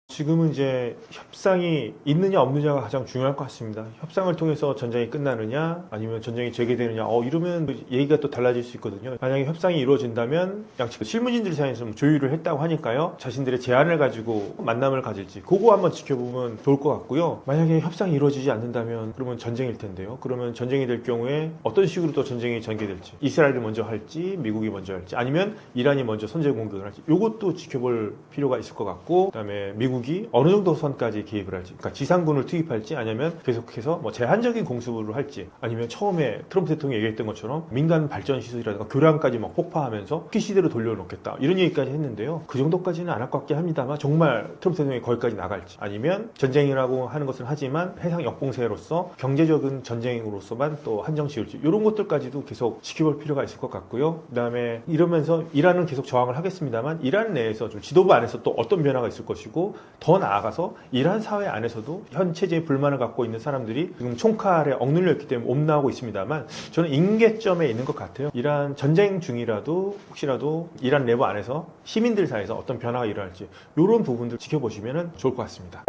지금은 이제 협상이 있느냐 없느냐가 가장 중요할 것 같습니다. 협상을 통해서 전쟁이 끝나느냐 아니면 전쟁이 재개되느냐 이러면 얘기가 또 달라질 수 있거든요. 만약에 협상이 이루어진다면 양측 실무진들 사이에서 조율을 했다고 하니까요. 자신들의 제안을 가지고 만남을 가질지 그거 한번 지켜보면 좋을 것 같고요. 만약에 협상이 이루어지지 않는다면 그러면 전쟁일 텐데요. 그러면 전쟁이 될 경우에 어떤 식으로 또 전쟁이 전개될지 이스라엘이 먼저 할지 미국이 먼저 할지 아니면 이란이 먼저 선제 공격을 할지 이것도 지켜볼 필요가 있을 것 같고 그다음에 미국이 어느 정도 선까지 개입을 할지, 그러니까 지상군을 투입할지 아니면 계속해서 뭐 제한적인 공습으로 할지 아니면 처음에 트럼프 대통령이 얘기했던 것처럼 민간 발전 시설이라든가 교량까지 막 폭파하면서 후기 시대로 돌려놓겠다 이런 얘기까지 했는데요. 그 정도까지는 안 할 것 같긴 합니다만 정말 트럼프 대통령이 거기까지 나갈지 아니면 전쟁이라고 하는 것은 하지만 해상 역공세로서 경제적인 전쟁으로서만 또 한정 지을지 이런 것들까지도 계속 지켜볼 필요가 있을 것 같고요. 그다음에 이러면서 이란은 계속 저항을 하겠습니다만 이란 내에서 좀 지도부 안에서 또 어떤 변화가 있을 것이고 더 나아가서 이란 사회 안에서도 현 체제에 불만을 갖고 있는 사람들이 지금 총칼에 억눌려 있기 때문에 옴나오고 있습니다만 저는 임계점에 있는 것 같아요. 이란 전쟁 중이라도 혹시라도 이란 내부 안에서 시민들 사이에서 어떤 변화가 일어날지 이런 부분들 지켜보시면 좋을 것 같습니다.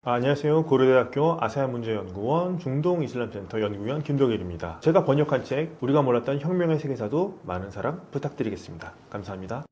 안녕하세요. 고려대학교 아세안문제연구원 중동이슬람센터 연구위원 김동일입니다. 제가 번역한 책 우리가 몰랐던 혁명의 세계사도 많은 사랑 부탁드리겠습니다. 감사합니다.